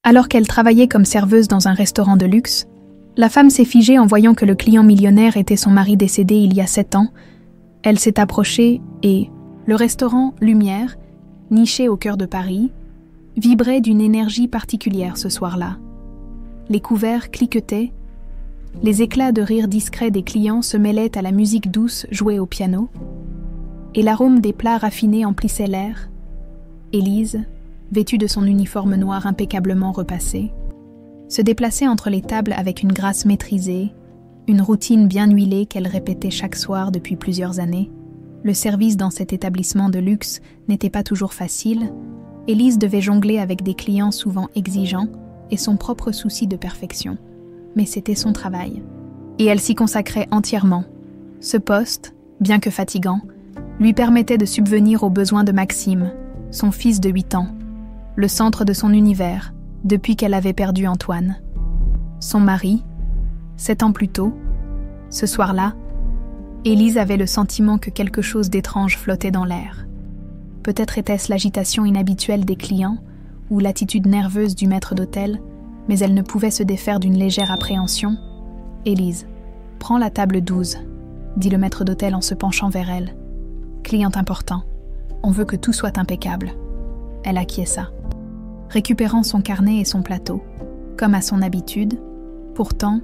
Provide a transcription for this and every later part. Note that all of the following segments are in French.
Alors qu'elle travaillait comme serveuse dans un restaurant de luxe, la femme s'est figée en voyant que le client millionnaire était son mari décédé il y a 7 ans. Elle s'est approchée et, le restaurant Lumière, niché au cœur de Paris, vibrait d'une énergie particulière ce soir-là. Les couverts cliquetaient, les éclats de rire discrets des clients se mêlaient à la musique douce jouée au piano, et l'arôme des plats raffinés emplissait l'air. Élise, vêtue de son uniforme noir impeccablement repassé, se déplaçait entre les tables avec une grâce maîtrisée, une routine bien huilée qu'elle répétait chaque soir depuis plusieurs années. Le service dans cet établissement de luxe n'était pas toujours facile. Élise devait jongler avec des clients souvent exigeants et son propre souci de perfection. Mais c'était son travail. Et elle s'y consacrait entièrement. Ce poste, bien que fatigant, lui permettait de subvenir aux besoins de Maxime, son fils de 8 ans, le centre de son univers, depuis qu'elle avait perdu Antoine. Son mari, 7 ans plus tôt, ce soir-là, Élise avait le sentiment que quelque chose d'étrange flottait dans l'air. Peut-être était-ce l'agitation inhabituelle des clients ou l'attitude nerveuse du maître d'hôtel, mais elle ne pouvait se défaire d'une légère appréhension. « Élise, prends la table 12, » dit le maître d'hôtel en se penchant vers elle. « Client important, on veut que tout soit impeccable. » Elle acquiesça, récupérant son carnet et son plateau, comme à son habitude. Pourtant,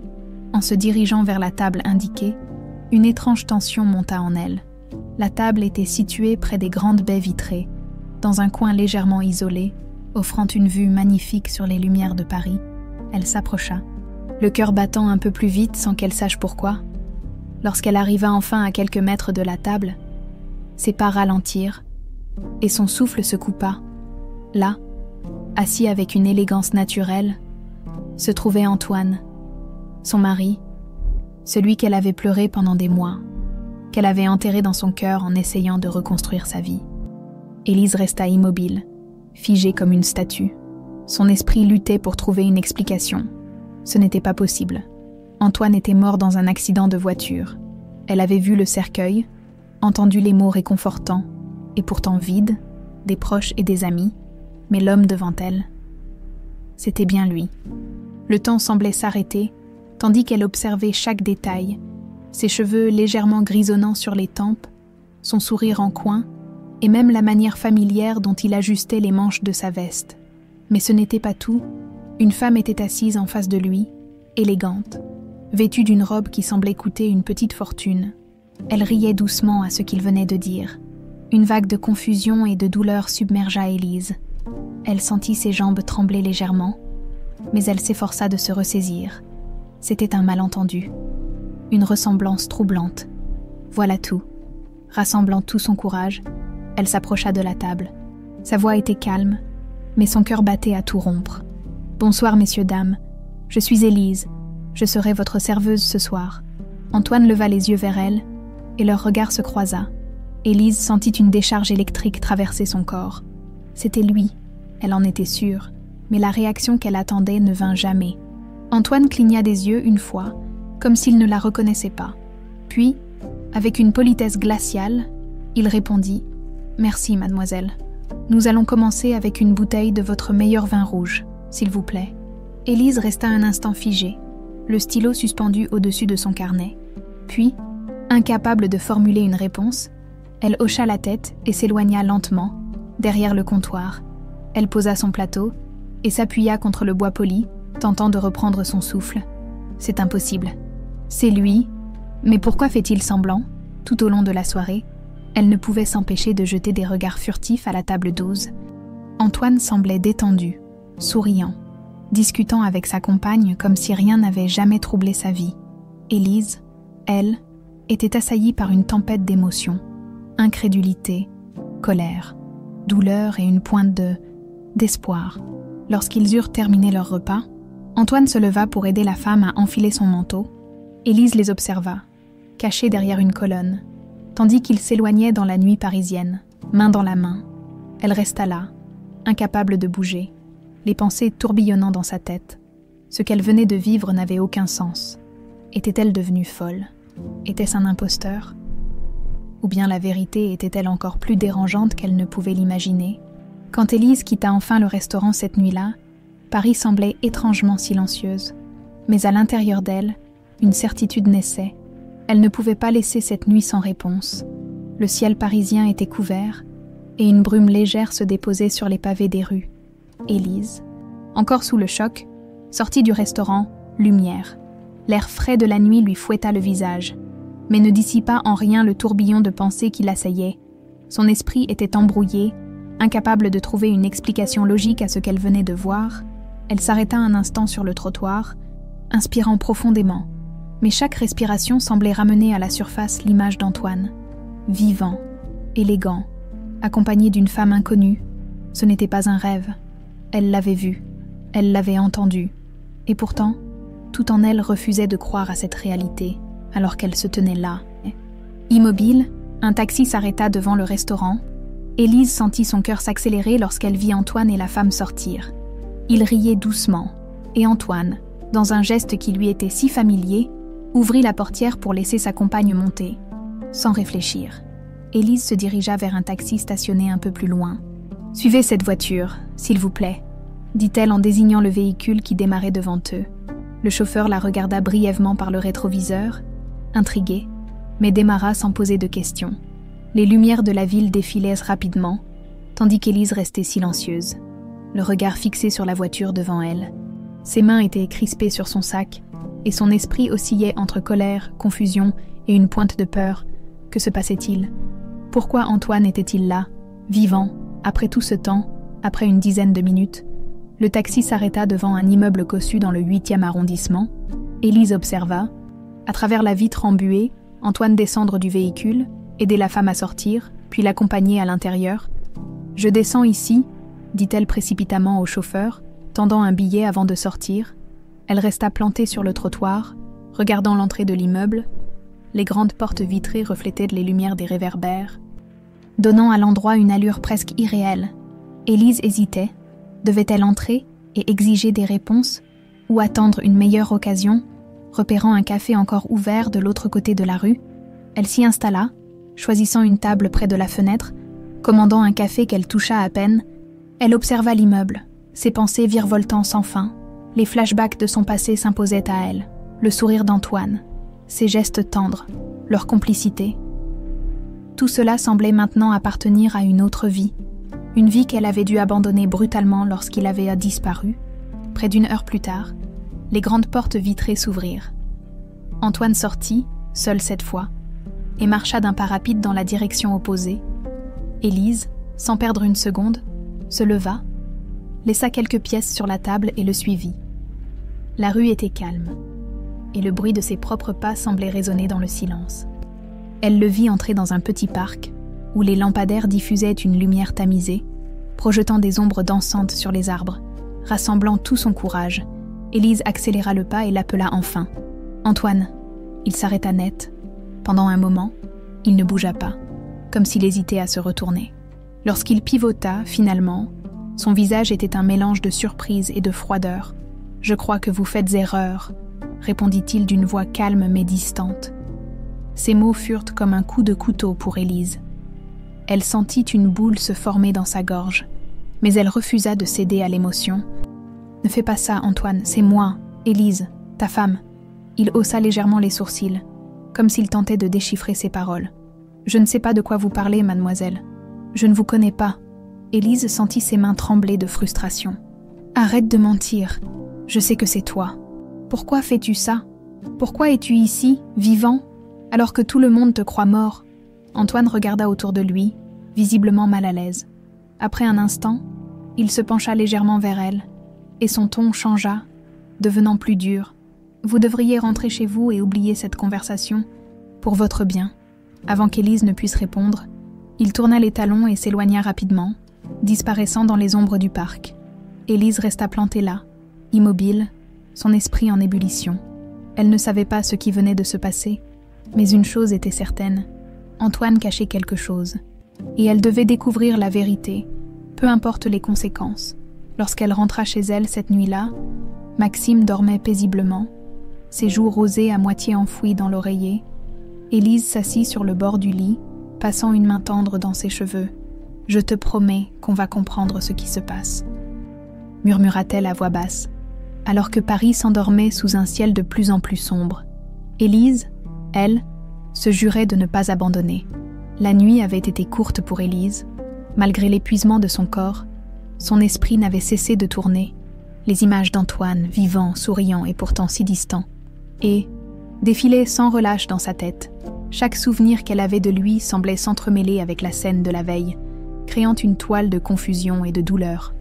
en se dirigeant vers la table indiquée, une étrange tension monta en elle. La table était située près des grandes baies vitrées, dans un coin légèrement isolé, offrant une vue magnifique sur les lumières de Paris. Elle s'approcha, le cœur battant un peu plus vite sans qu'elle sache pourquoi. Lorsqu'elle arriva enfin à quelques mètres de la table, ses pas ralentirent et son souffle se coupa. Là, assis avec une élégance naturelle, se trouvait Antoine, son mari, celui qu'elle avait pleuré pendant des mois, qu'elle avait enterré dans son cœur en essayant de reconstruire sa vie. Élise resta immobile, figée comme une statue. Son esprit luttait pour trouver une explication. Ce n'était pas possible. Antoine était mort dans un accident de voiture. Elle avait vu le cercueil, entendu les mots réconfortants, et pourtant vides, des proches et des amis, mais l'homme devant elle, c'était bien lui. Le temps semblait s'arrêter, tandis qu'elle observait chaque détail, ses cheveux légèrement grisonnants sur les tempes, son sourire en coin, et même la manière familière dont il ajustait les manches de sa veste. Mais ce n'était pas tout. Une femme était assise en face de lui, élégante, vêtue d'une robe qui semblait coûter une petite fortune. Elle riait doucement à ce qu'il venait de dire. Une vague de confusion et de douleur submergea Élise. Elle sentit ses jambes trembler légèrement, mais elle s'efforça de se ressaisir. C'était un malentendu, une ressemblance troublante. Voilà tout. Rassemblant tout son courage, elle s'approcha de la table. Sa voix était calme, mais son cœur battait à tout rompre. « Bonsoir, messieurs, dames. Je suis Élise. Je serai votre serveuse ce soir. » Antoine leva les yeux vers elle, et leur regard se croisa. Élise sentit une décharge électrique traverser son corps. C'était lui, elle en était sûre, mais la réaction qu'elle attendait ne vint jamais. Antoine cligna des yeux une fois, comme s'il ne la reconnaissait pas. Puis, avec une politesse glaciale, il répondit « Merci, mademoiselle. Nous allons commencer avec une bouteille de votre meilleur vin rouge, s'il vous plaît. » Élise resta un instant figée, le stylo suspendu au-dessus de son carnet. Puis, incapable de formuler une réponse, elle hocha la tête et s'éloigna lentement, derrière le comptoir. Elle posa son plateau et s'appuya contre le bois poli, tentant de reprendre son souffle. C'est impossible. C'est lui, mais pourquoi fait-il semblant, tout au long de la soirée? Elle ne pouvait s'empêcher de jeter des regards furtifs à la table 12. Antoine semblait détendu, souriant, discutant avec sa compagne comme si rien n'avait jamais troublé sa vie. Élise, elle, était assaillie par une tempête d'émotions, incrédulité, colère, douleur et une pointe d'espoir. Lorsqu'ils eurent terminé leur repas, Antoine se leva pour aider la femme à enfiler son manteau. Élise les observa, cachée derrière une colonne, tandis qu'ils s'éloignaient dans la nuit parisienne, main dans la main. Elle resta là, incapable de bouger, les pensées tourbillonnant dans sa tête. Ce qu'elle venait de vivre n'avait aucun sens. Était-elle devenue folle? Était-ce un imposteur? Ou bien la vérité était-elle encore plus dérangeante qu'elle ne pouvait l'imaginer? Quand Élise quitta enfin le restaurant cette nuit-là, Paris semblait étrangement silencieuse. Mais à l'intérieur d'elle, une certitude naissait. Elle ne pouvait pas laisser cette nuit sans réponse. Le ciel parisien était couvert, et une brume légère se déposait sur les pavés des rues. Élise, encore sous le choc, sortit du restaurant, lumière. L'air frais de la nuit lui fouetta le visage, mais ne dissipa en rien le tourbillon de pensées qui l'assaillait. Son esprit était embrouillé, incapable de trouver une explication logique à ce qu'elle venait de voir. Elle s'arrêta un instant sur le trottoir, inspirant profondément, mais chaque respiration semblait ramener à la surface l'image d'Antoine. Vivant, élégant, accompagné d'une femme inconnue. Ce n'était pas un rêve. Elle l'avait vu, elle l'avait entendu, et pourtant, tout en elle refusait de croire à cette réalité, alors qu'elle se tenait là. Immobile, un taxi s'arrêta devant le restaurant. Élise sentit son cœur s'accélérer lorsqu'elle vit Antoine et la femme sortir. Ils riaient doucement, et Antoine, dans un geste qui lui était si familier, ouvrit la portière pour laisser sa compagne monter. Sans réfléchir, Élise se dirigea vers un taxi stationné un peu plus loin. « Suivez cette voiture, s'il vous plaît », dit-elle en désignant le véhicule qui démarrait devant eux. Le chauffeur la regarda brièvement par le rétroviseur, intrigué, mais démarra sans poser de questions. Les lumières de la ville défilaient rapidement, tandis qu'Élise restait silencieuse, le regard fixé sur la voiture devant elle. Ses mains étaient crispées sur son sac, et son esprit oscillait entre colère, confusion et une pointe de peur. Que se passait-il? Pourquoi Antoine était-il là, vivant, après tout ce temps, après une dizaine de minutes? Le taxi s'arrêta devant un immeuble cossu dans le 8e arrondissement. Élise observa, à travers la vitre embuée, Antoine descendre du véhicule, aider la femme à sortir, puis l'accompagner à l'intérieur. « Je descends ici », dit-elle précipitamment au chauffeur, tendant un billet avant de sortir. Elle resta plantée sur le trottoir, regardant l'entrée de l'immeuble. Les grandes portes vitrées reflétaient les lumières des réverbères, donnant à l'endroit une allure presque irréelle. Élise hésitait. Devait-elle entrer et exiger des réponses, ou attendre une meilleure occasion? Repérant un café encore ouvert de l'autre côté de la rue, elle s'y installa, choisissant une table près de la fenêtre, commandant un café qu'elle toucha à peine. Elle observa l'immeuble, ses pensées virevoltant sans fin. Les flashbacks de son passé s'imposaient à elle, le sourire d'Antoine, ses gestes tendres, leur complicité. Tout cela semblait maintenant appartenir à une autre vie, une vie qu'elle avait dû abandonner brutalement lorsqu'il avait disparu. Près d'une heure plus tard, les grandes portes vitrées s'ouvrirent. Antoine sortit, seul cette fois, et marcha d'un pas rapide dans la direction opposée. Élise, sans perdre une seconde, se leva, laissa quelques pièces sur la table et le suivit. La rue était calme, et le bruit de ses propres pas semblait résonner dans le silence. Elle le vit entrer dans un petit parc, où les lampadaires diffusaient une lumière tamisée, projetant des ombres dansantes sur les arbres. Rassemblant tout son courage, Élise accéléra le pas et l'appela enfin. « Antoine !» Il s'arrêta net. Pendant un moment, il ne bougea pas, comme s'il hésitait à se retourner. Lorsqu'il pivota, finalement, son visage était un mélange de surprise et de froideur. « Je crois que vous faites erreur », répondit-il d'une voix calme mais distante. Ces mots furent comme un coup de couteau pour Élise. Elle sentit une boule se former dans sa gorge, mais elle refusa de céder à l'émotion. « Ne fais pas ça, Antoine, c'est moi, Élise, ta femme. » Il haussa légèrement les sourcils, comme s'il tentait de déchiffrer ses paroles. « Je ne sais pas de quoi vous parlez, mademoiselle. Je ne vous connais pas. » Élise sentit ses mains trembler de frustration. « Arrête de mentir. Je sais que c'est toi. Pourquoi fais-tu ça? Pourquoi es-tu ici, vivant, alors que tout le monde te croit mort ?» Antoine regarda autour de lui, visiblement mal à l'aise. Après un instant, il se pencha légèrement vers elle, et son ton changea, devenant plus dur. « Vous devriez rentrer chez vous et oublier cette conversation, pour votre bien. » Avant qu'Élise ne puisse répondre, il tourna les talons et s'éloigna rapidement, disparaissant dans les ombres du parc. Élise resta plantée là, immobile, son esprit en ébullition. Elle ne savait pas ce qui venait de se passer, mais une chose était certaine. Antoine cachait quelque chose, et elle devait découvrir la vérité, peu importe les conséquences. Lorsqu'elle rentra chez elle cette nuit-là, Maxime dormait paisiblement, ses joues rosées à moitié enfouies dans l'oreiller. Élise s'assit sur le bord du lit, passant une main tendre dans ses cheveux. « Je te promets qu'on va comprendre ce qui se passe. » murmura-t-elle à voix basse, alors que Paris s'endormait sous un ciel de plus en plus sombre. Élise, elle, se jurait de ne pas abandonner. La nuit avait été courte pour Élise. Malgré l'épuisement de son corps, son esprit n'avait cessé de tourner. Les images d'Antoine, vivant, souriant et pourtant si distant, et défilaient sans relâche dans sa tête. Chaque souvenir qu'elle avait de lui semblait s'entremêler avec la scène de la veille, créant une toile de confusion et de douleur.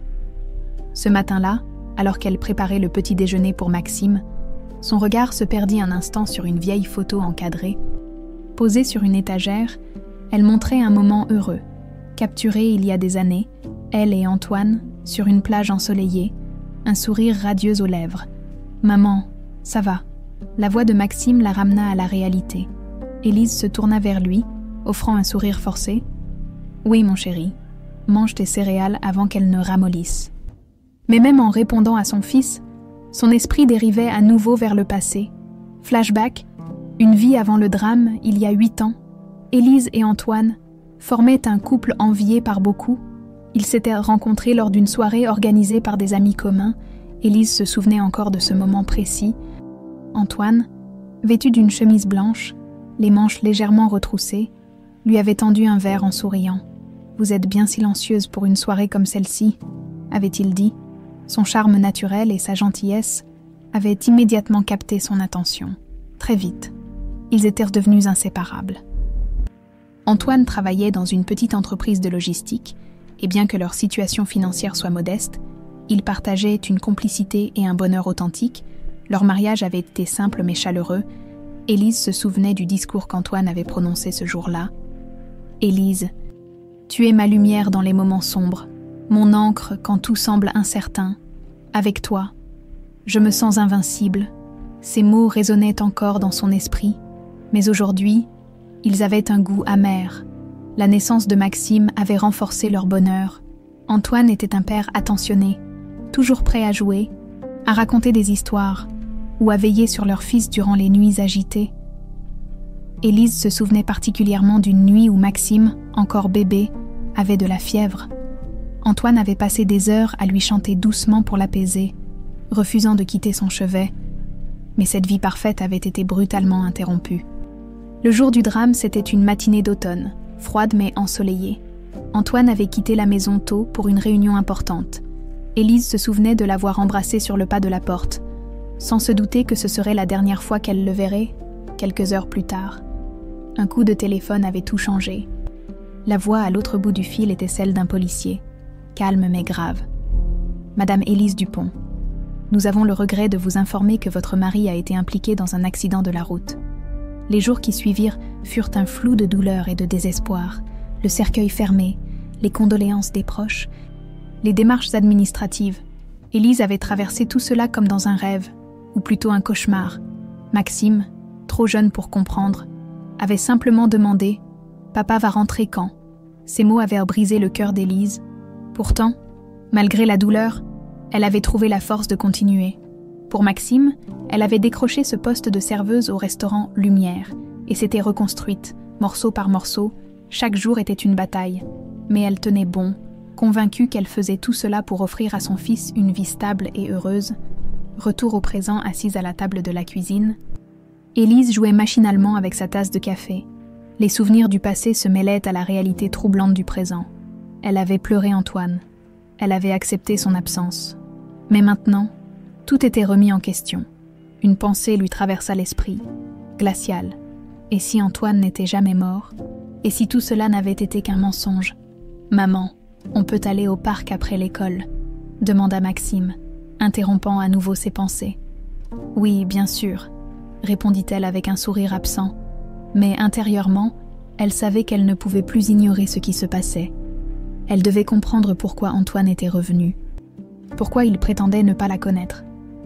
Ce matin-là, alors qu'elle préparait le petit déjeuner pour Maxime, son regard se perdit un instant sur une vieille photo encadrée. Posée sur une étagère, elle montrait un moment heureux, capturé il y a des années, elle et Antoine, sur une plage ensoleillée, un sourire radieux aux lèvres. « Maman, ça va ?» La voix de Maxime la ramena à la réalité. Élise se tourna vers lui, offrant un sourire forcé. « Oui, mon chéri, mange tes céréales avant qu'elles ne ramollissent. » Mais même en répondant à son fils, son esprit dérivait à nouveau vers le passé. Flashback, une vie avant le drame, il y a 8 ans, Élise et Antoine formaient un couple envié par beaucoup. Ils s'étaient rencontrés lors d'une soirée organisée par des amis communs. Élise se souvenait encore de ce moment précis. Antoine, vêtu d'une chemise blanche, les manches légèrement retroussées, lui avait tendu un verre en souriant. « Vous êtes bien silencieuse pour une soirée comme celle-ci » avait-il dit. Son charme naturel et sa gentillesse avaient immédiatement capté son attention. Très vite, ils étaient redevenus inséparables. Antoine travaillait dans une petite entreprise de logistique, et bien que leur situation financière soit modeste, ils partageaient une complicité et un bonheur authentiques. Leur mariage avait été simple mais chaleureux. Élise se souvenait du discours qu'Antoine avait prononcé ce jour-là. « Élise, tu es ma lumière dans les moments sombres, mon encre quand tout semble incertain. Avec toi, je me sens invincible. » Ces mots résonnaient encore dans son esprit, mais aujourd'hui, ils avaient un goût amer. La naissance de Maxime avait renforcé leur bonheur. Antoine était un père attentionné, toujours prêt à jouer, à raconter des histoires ou à veiller sur leur fils durant les nuits agitées. Élise se souvenait particulièrement d'une nuit où Maxime, encore bébé, avait de la fièvre. Antoine avait passé des heures à lui chanter doucement pour l'apaiser, refusant de quitter son chevet. Mais cette vie parfaite avait été brutalement interrompue. Le jour du drame, c'était une matinée d'automne, froide mais ensoleillée. Antoine avait quitté la maison tôt pour une réunion importante. Élise se souvenait de l'avoir embrassé sur le pas de la porte, sans se douter que ce serait la dernière fois qu'elle le verrait, quelques heures plus tard. Un coup de téléphone avait tout changé. La voix à l'autre bout du fil était celle d'un policier, calme mais grave. « Madame Élise Dupont, nous avons le regret de vous informer que votre mari a été impliqué dans un accident de la route. » Les jours qui suivirent furent un flou de douleur et de désespoir, le cercueil fermé, les condoléances des proches, les démarches administratives. Élise avait traversé tout cela comme dans un rêve, ou plutôt un cauchemar. Maxime, trop jeune pour comprendre, avait simplement demandé « Papa va rentrer quand ?» Ces mots avaient brisé le cœur d'Élise. Pourtant, malgré la douleur, elle avait trouvé la force de continuer. Pour Maxime, elle avait décroché ce poste de serveuse au restaurant Lumière et s'était reconstruite, morceau par morceau. Chaque jour était une bataille, mais elle tenait bon, convaincue qu'elle faisait tout cela pour offrir à son fils une vie stable et heureuse. Retour au présent, assise à la table de la cuisine, Élise jouait machinalement avec sa tasse de café. Les souvenirs du passé se mêlaient à la réalité troublante du présent. Elle avait pleuré Antoine. Elle avait accepté son absence. Mais maintenant, tout était remis en question. Une pensée lui traversa l'esprit, glaciale. Et si Antoine n'était jamais mort? Et si tout cela n'avait été qu'un mensonge? « Maman, on peut aller au parc après l'école ?» demanda Maxime, interrompant à nouveau ses pensées. « Oui, bien sûr », répondit-elle avec un sourire absent. Mais intérieurement, elle savait qu'elle ne pouvait plus ignorer ce qui se passait. Elle devait comprendre pourquoi Antoine était revenu, pourquoi il prétendait ne pas la connaître,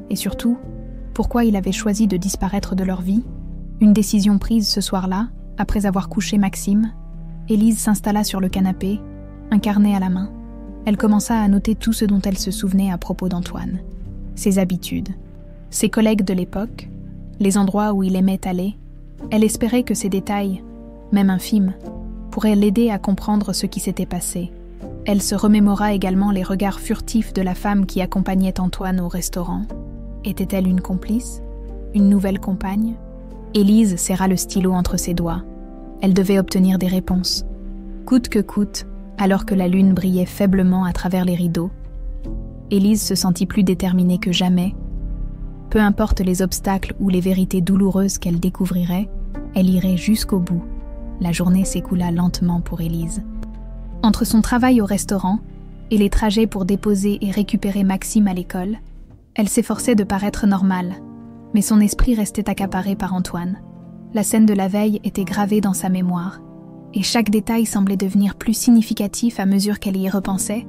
et surtout, pourquoi il avait choisi de disparaître de leur vie. Une décision prise ce soir-là, après avoir couché Maxime, Élise s'installa sur le canapé, un carnet à la main. Elle commença à noter tout ce dont elle se souvenait à propos d'Antoine. Ses habitudes, ses collègues de l'époque, les endroits où il aimait aller. Elle espérait que ces détails, même infimes, pourraient l'aider à comprendre ce qui s'était passé. Elle se remémora également les regards furtifs de la femme qui accompagnait Antoine au restaurant. Était-elle une complice? Une nouvelle compagne? Élise serra le stylo entre ses doigts. Elle devait obtenir des réponses. Coûte que coûte, alors que la lune brillait faiblement à travers les rideaux, Élise se sentit plus déterminée que jamais. Peu importe les obstacles ou les vérités douloureuses qu'elle découvrirait, elle irait jusqu'au bout. La journée s'écoula lentement pour Élise. Entre son travail au restaurant et les trajets pour déposer et récupérer Maxime à l'école, elle s'efforçait de paraître normale, mais son esprit restait accaparé par Antoine. La scène de la veille était gravée dans sa mémoire, et chaque détail semblait devenir plus significatif à mesure qu'elle y repensait.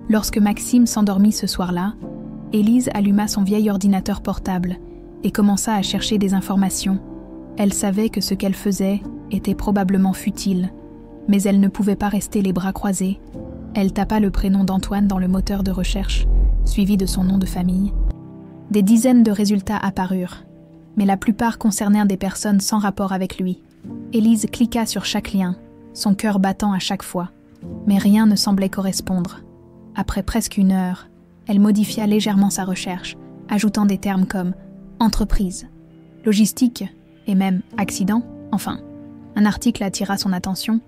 Lorsque Maxime s'endormit ce soir-là, Élise alluma son vieil ordinateur portable et commença à chercher des informations. Elle savait que ce qu'elle faisait était probablement futile, mais elle ne pouvait pas rester les bras croisés. Elle tapa le prénom d'Antoine dans le moteur de recherche, suivi de son nom de famille. Des dizaines de résultats apparurent, mais la plupart concernèrent des personnes sans rapport avec lui. Élise cliqua sur chaque lien, son cœur battant à chaque fois, mais rien ne semblait correspondre. Après presque 1 heure, elle modifia légèrement sa recherche, ajoutant des termes comme « entreprise »,« logistique » et même « accident ». Enfin, un article attira son attention.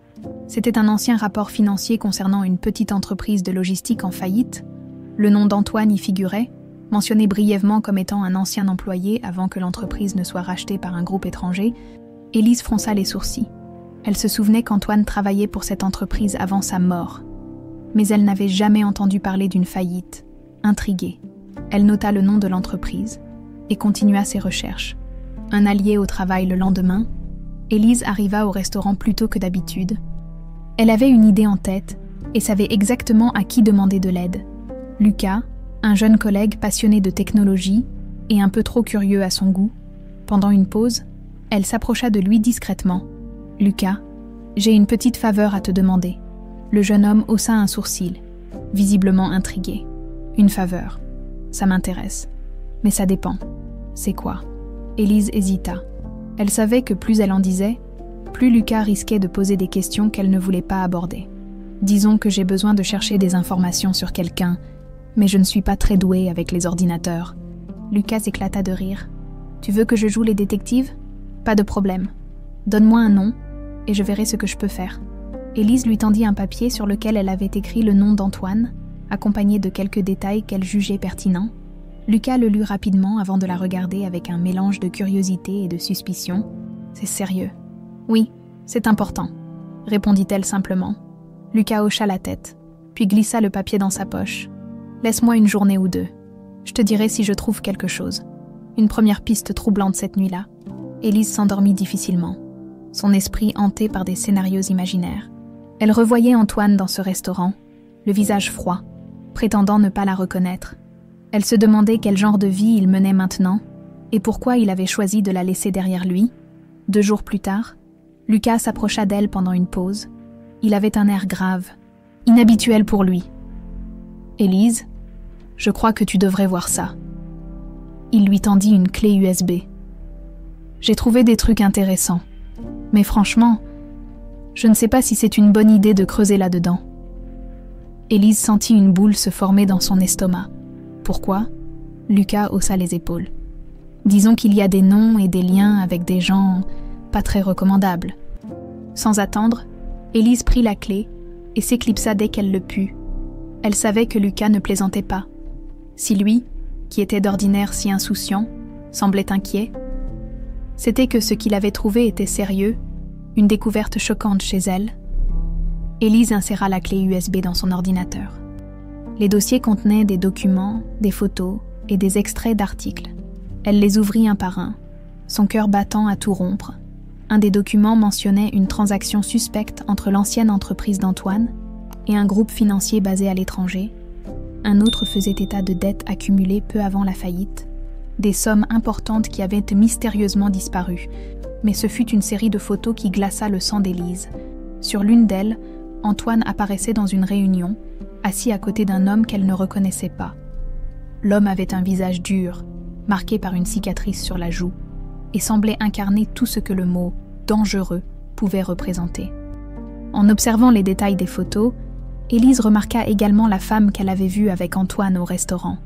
C'était un ancien rapport financier concernant une petite entreprise de logistique en faillite. Le nom d'Antoine y figurait, mentionné brièvement comme étant un ancien employé avant que l'entreprise ne soit rachetée par un groupe étranger. Élise fronça les sourcils. Elle se souvenait qu'Antoine travaillait pour cette entreprise avant sa mort. Mais elle n'avait jamais entendu parler d'une faillite. Intriguée, elle nota le nom de l'entreprise et continua ses recherches. Un allié au travail le lendemain, Élise arriva au restaurant plus tôt que d'habitude. Elle avait une idée en tête et savait exactement à qui demander de l'aide. Lucas, un jeune collègue passionné de technologie et un peu trop curieux à son goût. Pendant une pause, elle s'approcha de lui discrètement. « Lucas, j'ai une petite faveur à te demander. » Le jeune homme haussa un sourcil, visiblement intrigué. « Une faveur. Ça m'intéresse. Mais ça dépend. C'est quoi ?» Élise hésita. Elle savait que plus elle en disait, plus Lucas risquait de poser des questions qu'elle ne voulait pas aborder. « Disons que j'ai besoin de chercher des informations sur quelqu'un, mais je ne suis pas très douée avec les ordinateurs. » Lucas éclata de rire. « Tu veux que je joue les détectives ? Pas de problème. Donne-moi un nom, et je verrai ce que je peux faire. » Élise lui tendit un papier sur lequel elle avait écrit le nom d'Antoine, accompagné de quelques détails qu'elle jugeait pertinents. Lucas le lut rapidement avant de la regarder avec un mélange de curiosité et de suspicion. « C'est sérieux. »« Oui, c'est important, » répondit-elle simplement. Lucas hocha la tête, puis glissa le papier dans sa poche. « Laisse-moi 1 journée ou 2. Je te dirai si je trouve quelque chose. » Une première piste troublante cette nuit-là. Élise s'endormit difficilement, son esprit hanté par des scénarios imaginaires. Elle revoyait Antoine dans ce restaurant, le visage froid, prétendant ne pas la reconnaître. Elle se demandait quel genre de vie il menait maintenant et pourquoi il avait choisi de la laisser derrière lui. 2 jours plus tard, Lucas s'approcha d'elle pendant une pause. Il avait un air grave, inhabituel pour lui. « Élise, je crois que tu devrais voir ça. » Il lui tendit une clé USB. « J'ai trouvé des trucs intéressants, mais franchement, je ne sais pas si c'est une bonne idée de creuser là-dedans. » Élise sentit une boule se former dans son estomac. Pourquoi ? Lucas haussa les épaules. Disons qu'il y a des noms et des liens avec des gens pas très recommandables. Sans attendre, Élise prit la clé et s'éclipsa dès qu'elle le put. Elle savait que Lucas ne plaisantait pas. Si lui, qui était d'ordinaire si insouciant, semblait inquiet, c'était que ce qu'il avait trouvé était sérieux, une découverte choquante chez elle. Élise inséra la clé USB dans son ordinateur. Les dossiers contenaient des documents, des photos et des extraits d'articles. Elle les ouvrit un par un, son cœur battant à tout rompre. Un des documents mentionnait une transaction suspecte entre l'ancienne entreprise d'Antoine et un groupe financier basé à l'étranger. Un autre faisait état de dettes accumulées peu avant la faillite, des sommes importantes qui avaient mystérieusement disparu. Mais ce fut une série de photos qui glaça le sang d'Élise. Sur l'une d'elles, Antoine apparaissait dans une réunion, assis à côté d'un homme qu'elle ne reconnaissait pas. L'homme avait un visage dur, marqué par une cicatrice sur la joue, et semblait incarner tout ce que le mot « dangereux » pouvait représenter. En observant les détails des photos, Élise remarqua également la femme qu'elle avait vue avec Antoine au restaurant.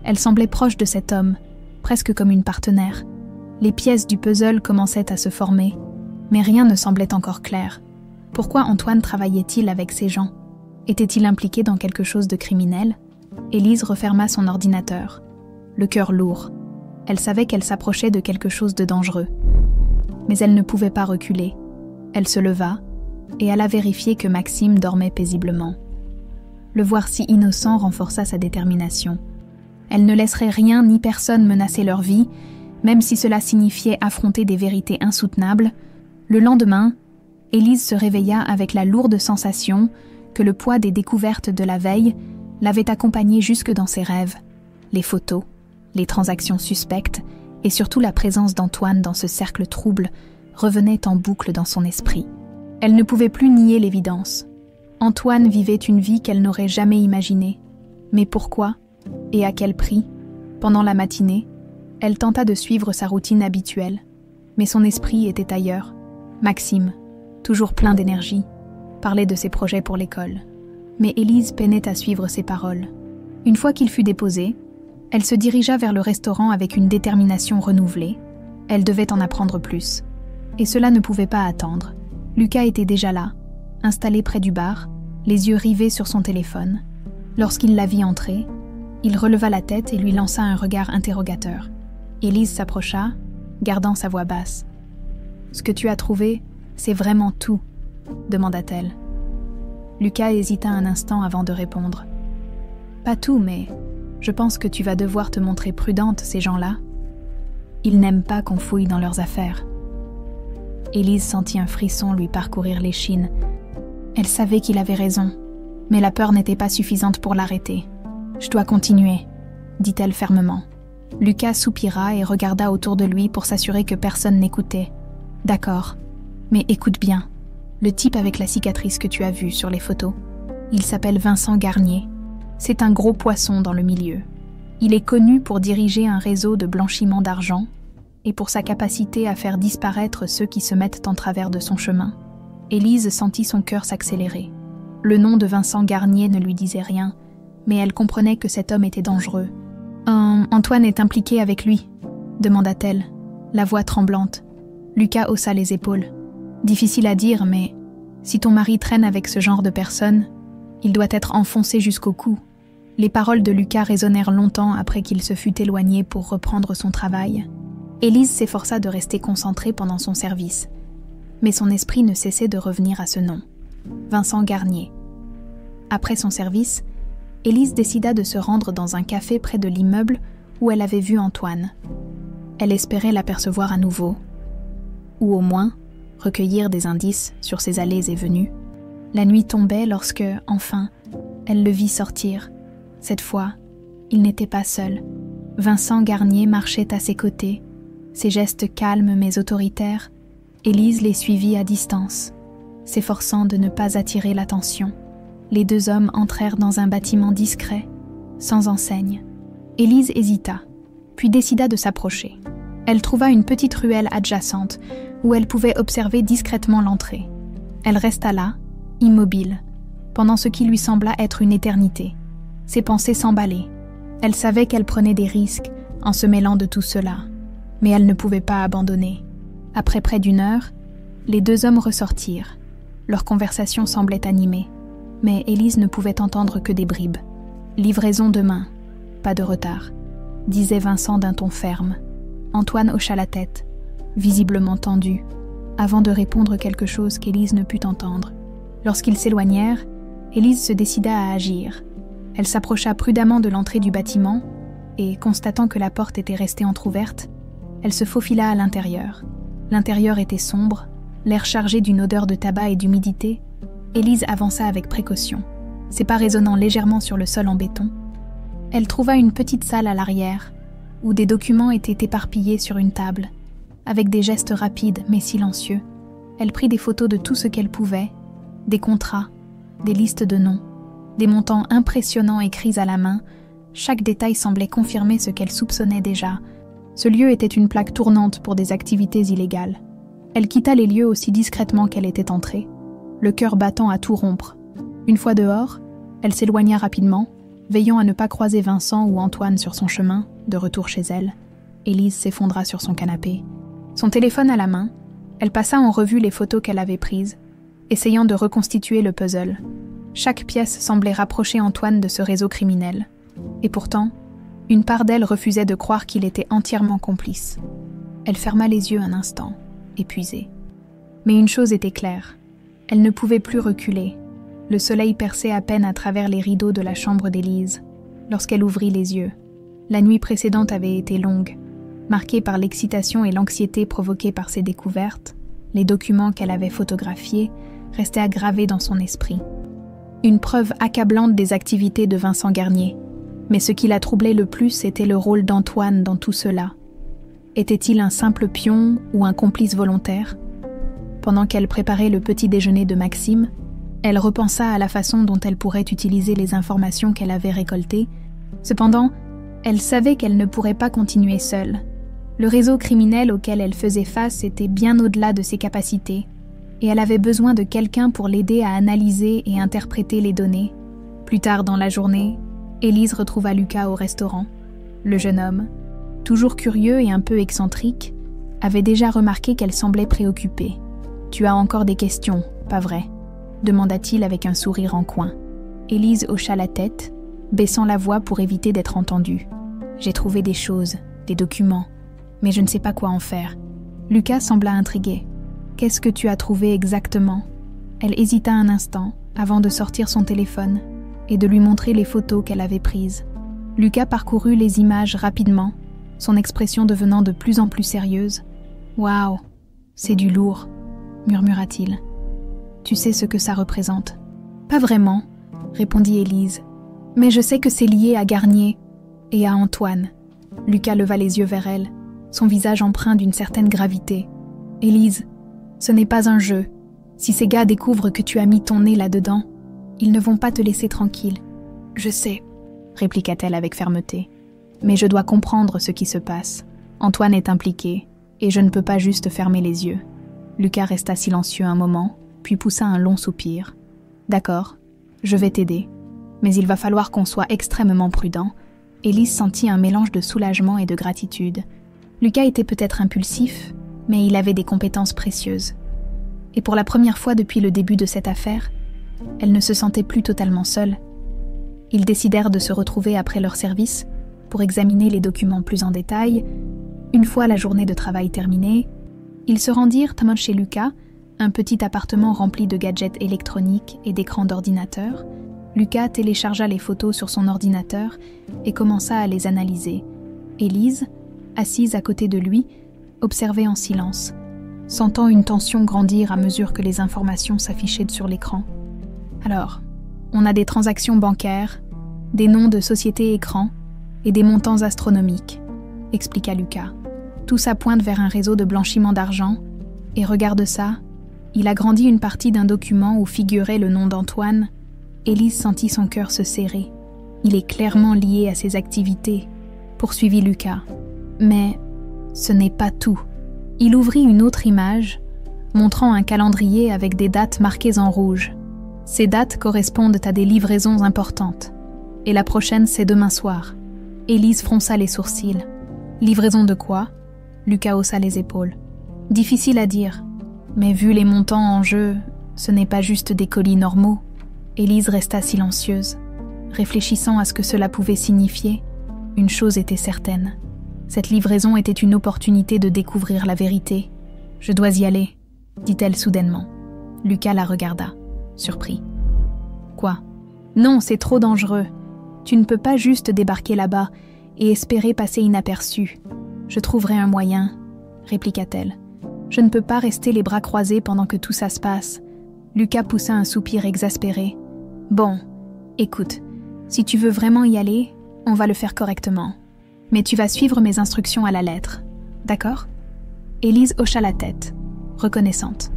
Elle semblait proche de cet homme, presque comme une partenaire. Les pièces du puzzle commençaient à se former, mais rien ne semblait encore clair. Pourquoi Antoine travaillait-il avec ces gens? Était-il impliqué dans quelque chose de criminel? Élise referma son ordinateur, le cœur lourd. Elle savait qu'elle s'approchait de quelque chose de dangereux. Mais elle ne pouvait pas reculer. Elle se leva et alla vérifier que Maxime dormait paisiblement. Le voir si innocent renforça sa détermination. Elle ne laisserait rien ni personne menacer leur vie, même si cela signifiait affronter des vérités insoutenables. Le lendemain, Élise se réveilla avec la lourde sensation que le poids des découvertes de la veille l'avait accompagnée jusque dans ses rêves. Les photos, les transactions suspectes et surtout la présence d'Antoine dans ce cercle trouble revenaient en boucle dans son esprit. Elle ne pouvait plus nier l'évidence. Antoine vivait une vie qu'elle n'aurait jamais imaginée. Mais pourquoi? Et à quel prix? Pendant la matinée, elle tenta de suivre sa routine habituelle, mais son esprit était ailleurs. Maxime, toujours plein d'énergie, parlait de ses projets pour l'école. Mais Élise peinait à suivre ses paroles. Une fois qu'il fut déposé, elle se dirigea vers le restaurant avec une détermination renouvelée. Elle devait en apprendre plus. Et cela ne pouvait pas attendre. Lucas était déjà là, installé près du bar, les yeux rivés sur son téléphone. Lorsqu'il la vit entrer, il releva la tête et lui lança un regard interrogateur. Élise s'approcha, gardant sa voix basse. « Ce que tu as trouvé, c'est vraiment tout ?» demanda-t-elle. Lucas hésita un instant avant de répondre. « Pas tout, mais je pense que tu vas devoir te montrer prudente, ces gens-là. Ils n'aiment pas qu'on fouille dans leurs affaires. » Élise sentit un frisson lui parcourir l'échine. Elle savait qu'il avait raison, mais la peur n'était pas suffisante pour l'arrêter. « Je dois continuer, » dit-elle fermement. Lucas soupira et regarda autour de lui pour s'assurer que personne n'écoutait. « D'accord, mais écoute bien. Le type avec la cicatrice que tu as vu sur les photos, il s'appelle Vincent Garnier. C'est un gros poisson dans le milieu. Il est connu pour diriger un réseau de blanchiment d'argent et pour sa capacité à faire disparaître ceux qui se mettent en travers de son chemin. » Élise sentit son cœur s'accélérer. Le nom de Vincent Garnier ne lui disait rien, mais elle comprenait que cet homme était dangereux. « Antoine est impliqué avec lui ?» demanda-t-elle, la voix tremblante. Lucas haussa les épaules. « Difficile à dire, mais si ton mari traîne avec ce genre de personne, il doit être enfoncé jusqu'au cou. » Les paroles de Lucas résonnèrent longtemps après qu'il se fut éloigné pour reprendre son travail. Élise s'efforça de rester concentrée pendant son service, mais son esprit ne cessait de revenir à ce nom. Vincent Garnier. Après son service, Élise décida de se rendre dans un café près de l'immeuble où elle avait vu Antoine. Elle espérait l'apercevoir à nouveau, ou au moins recueillir des indices sur ses allées et venues. La nuit tombait lorsque, enfin, elle le vit sortir. Cette fois, il n'était pas seul. Vincent Garnier marchait à ses côtés, ses gestes calmes mais autoritaires. Élise les suivit à distance, s'efforçant de ne pas attirer l'attention. Les deux hommes entrèrent dans un bâtiment discret, sans enseigne. Élise hésita, puis décida de s'approcher. Elle trouva une petite ruelle adjacente où elle pouvait observer discrètement l'entrée. Elle resta là, immobile, pendant ce qui lui sembla être une éternité. Ses pensées s'emballaient. Elle savait qu'elle prenait des risques en se mêlant de tout cela, mais elle ne pouvait pas abandonner. Après près d'1 heure, les deux hommes ressortirent. Leur conversation semblait animée, mais Élise ne pouvait entendre que des bribes. « Livraison demain, pas de retard », disait Vincent d'un ton ferme. Antoine hocha la tête, visiblement tendu, avant de répondre quelque chose qu'Élise ne put entendre. Lorsqu'ils s'éloignèrent, Élise se décida à agir. Elle s'approcha prudemment de l'entrée du bâtiment et, constatant que la porte était restée entr'ouverte, elle se faufila à l'intérieur. L'intérieur était sombre, l'air chargé d'une odeur de tabac et d'humidité. Élise avança avec précaution, ses pas résonnant légèrement sur le sol en béton. Elle trouva une petite salle à l'arrière, où des documents étaient éparpillés sur une table. Avec des gestes rapides mais silencieux, elle prit des photos de tout ce qu'elle pouvait, des contrats, des listes de noms, des montants impressionnants écrits à la main. Chaque détail semblait confirmer ce qu'elle soupçonnait déjà. Ce lieu était une plaque tournante pour des activités illégales. Elle quitta les lieux aussi discrètement qu'elle était entrée, le cœur battant à tout rompre. Une fois dehors, Elle s'éloigna rapidement, veillant à ne pas croiser Vincent ou Antoine sur son chemin, de retour chez elle. Élise s'effondra sur son canapé. Son téléphone à la main, elle passa en revue les photos qu'elle avait prises, essayant de reconstituer le puzzle. Chaque pièce semblait rapprocher Antoine de ce réseau criminel. Et pourtant, une part d'elle refusait de croire qu'il était entièrement complice. Elle ferma les yeux un instant, épuisée. Mais une chose était claire, elle ne pouvait plus reculer. Le soleil perçait à peine à travers les rideaux de la chambre d'Élise, lorsqu'elle ouvrit les yeux. La nuit précédente avait été longue, marquée par l'excitation et l'anxiété provoquées par ses découvertes. Les documents qu'elle avait photographiés restaient gravés dans son esprit. Une preuve accablante des activités de Vincent Garnier. Mais ce qui la troublait le plus était le rôle d'Antoine dans tout cela. Était-il un simple pion ou un complice volontaire? Pendant qu'elle préparait le petit déjeuner de Maxime, elle repensa à la façon dont elle pourrait utiliser les informations qu'elle avait récoltées. Cependant, elle savait qu'elle ne pourrait pas continuer seule. Le réseau criminel auquel elle faisait face était bien au-delà de ses capacités, et elle avait besoin de quelqu'un pour l'aider à analyser et interpréter les données. Plus tard dans la journée, Élise retrouva Lucas au restaurant. Le jeune homme, toujours curieux et un peu excentrique, avait déjà remarqué qu'elle semblait préoccupée. « Tu as encore des questions, pas vrai ?» demanda-t-il avec un sourire en coin. Élise hocha la tête, baissant la voix pour éviter d'être entendue. « J'ai trouvé des choses, des documents, mais je ne sais pas quoi en faire. » Lucas sembla intrigué. « Qu'est-ce que tu as trouvé exactement ?» Elle hésita un instant avant de sortir son téléphone et de lui montrer les photos qu'elle avait prises. Lucas parcourut les images rapidement, son expression devenant de plus en plus sérieuse. « Waouh, c'est du lourd », murmura-t-il. « Tu sais ce que ça représente ?»« Pas vraiment, » répondit Élise. « Mais je sais que c'est lié à Garnier et à Antoine. » Lucas leva les yeux vers elle, son visage empreint d'une certaine gravité. « Élise, ce n'est pas un jeu. Si ces gars découvrent que tu as mis ton nez là-dedans, ils ne vont pas te laisser tranquille. »« Je sais, » répliqua-t-elle avec fermeté. « Mais je dois comprendre ce qui se passe. Antoine est impliqué, et je ne peux pas juste fermer les yeux. » Lucas resta silencieux un moment, puis poussa un long soupir. « D'accord, je vais t'aider. Mais il va falloir qu'on soit extrêmement prudent. » Élise sentit un mélange de soulagement et de gratitude. Lucas était peut-être impulsif, mais il avait des compétences précieuses. Et pour la première fois depuis le début de cette affaire, elle ne se sentait plus totalement seule. Ils décidèrent de se retrouver après leur service pour examiner les documents plus en détail. Une fois la journée de travail terminée, ils se rendirent chez Lucas, un petit appartement rempli de gadgets électroniques et d'écrans d'ordinateur. Lucas téléchargea les photos sur son ordinateur et commença à les analyser. Élise, assise à côté de lui, observait en silence, sentant une tension grandir à mesure que les informations s'affichaient sur l'écran. « Alors, on a des transactions bancaires, des noms de sociétés écrans et des montants astronomiques, » expliqua Lucas. « Tout ça pointe vers un réseau de blanchiment d'argent, et regarde ça, il agrandit une partie d'un document où figurait le nom d'Antoine. » Élise sentit son cœur se serrer. « Il est clairement lié à ses activités, » poursuivit Lucas. « Mais ce n'est pas tout. » Il ouvrit une autre image, montrant un calendrier avec des dates marquées en rouge. Ces dates correspondent à des livraisons importantes. Et la prochaine, c'est demain soir. Élise fronça les sourcils. « Livraison de quoi ?» Lucas haussa les épaules. « Difficile à dire. Mais vu les montants en jeu, ce n'est pas juste des colis normaux. » Élise resta silencieuse, réfléchissant à ce que cela pouvait signifier. Une chose était certaine. Cette livraison était une opportunité de découvrir la vérité. « Je dois y aller, » dit-elle soudainement. Lucas la regarda, surpris. « Quoi ? Non, c'est trop dangereux. Tu ne peux pas juste débarquer là-bas et espérer passer inaperçu. Je trouverai un moyen, » répliqua-t-elle. « Je ne peux pas rester les bras croisés pendant que tout ça se passe. » Lucas poussa un soupir exaspéré. « Bon, écoute, si tu veux vraiment y aller, on va le faire correctement. Mais tu vas suivre mes instructions à la lettre, d'accord ?» Élise hocha la tête, reconnaissante.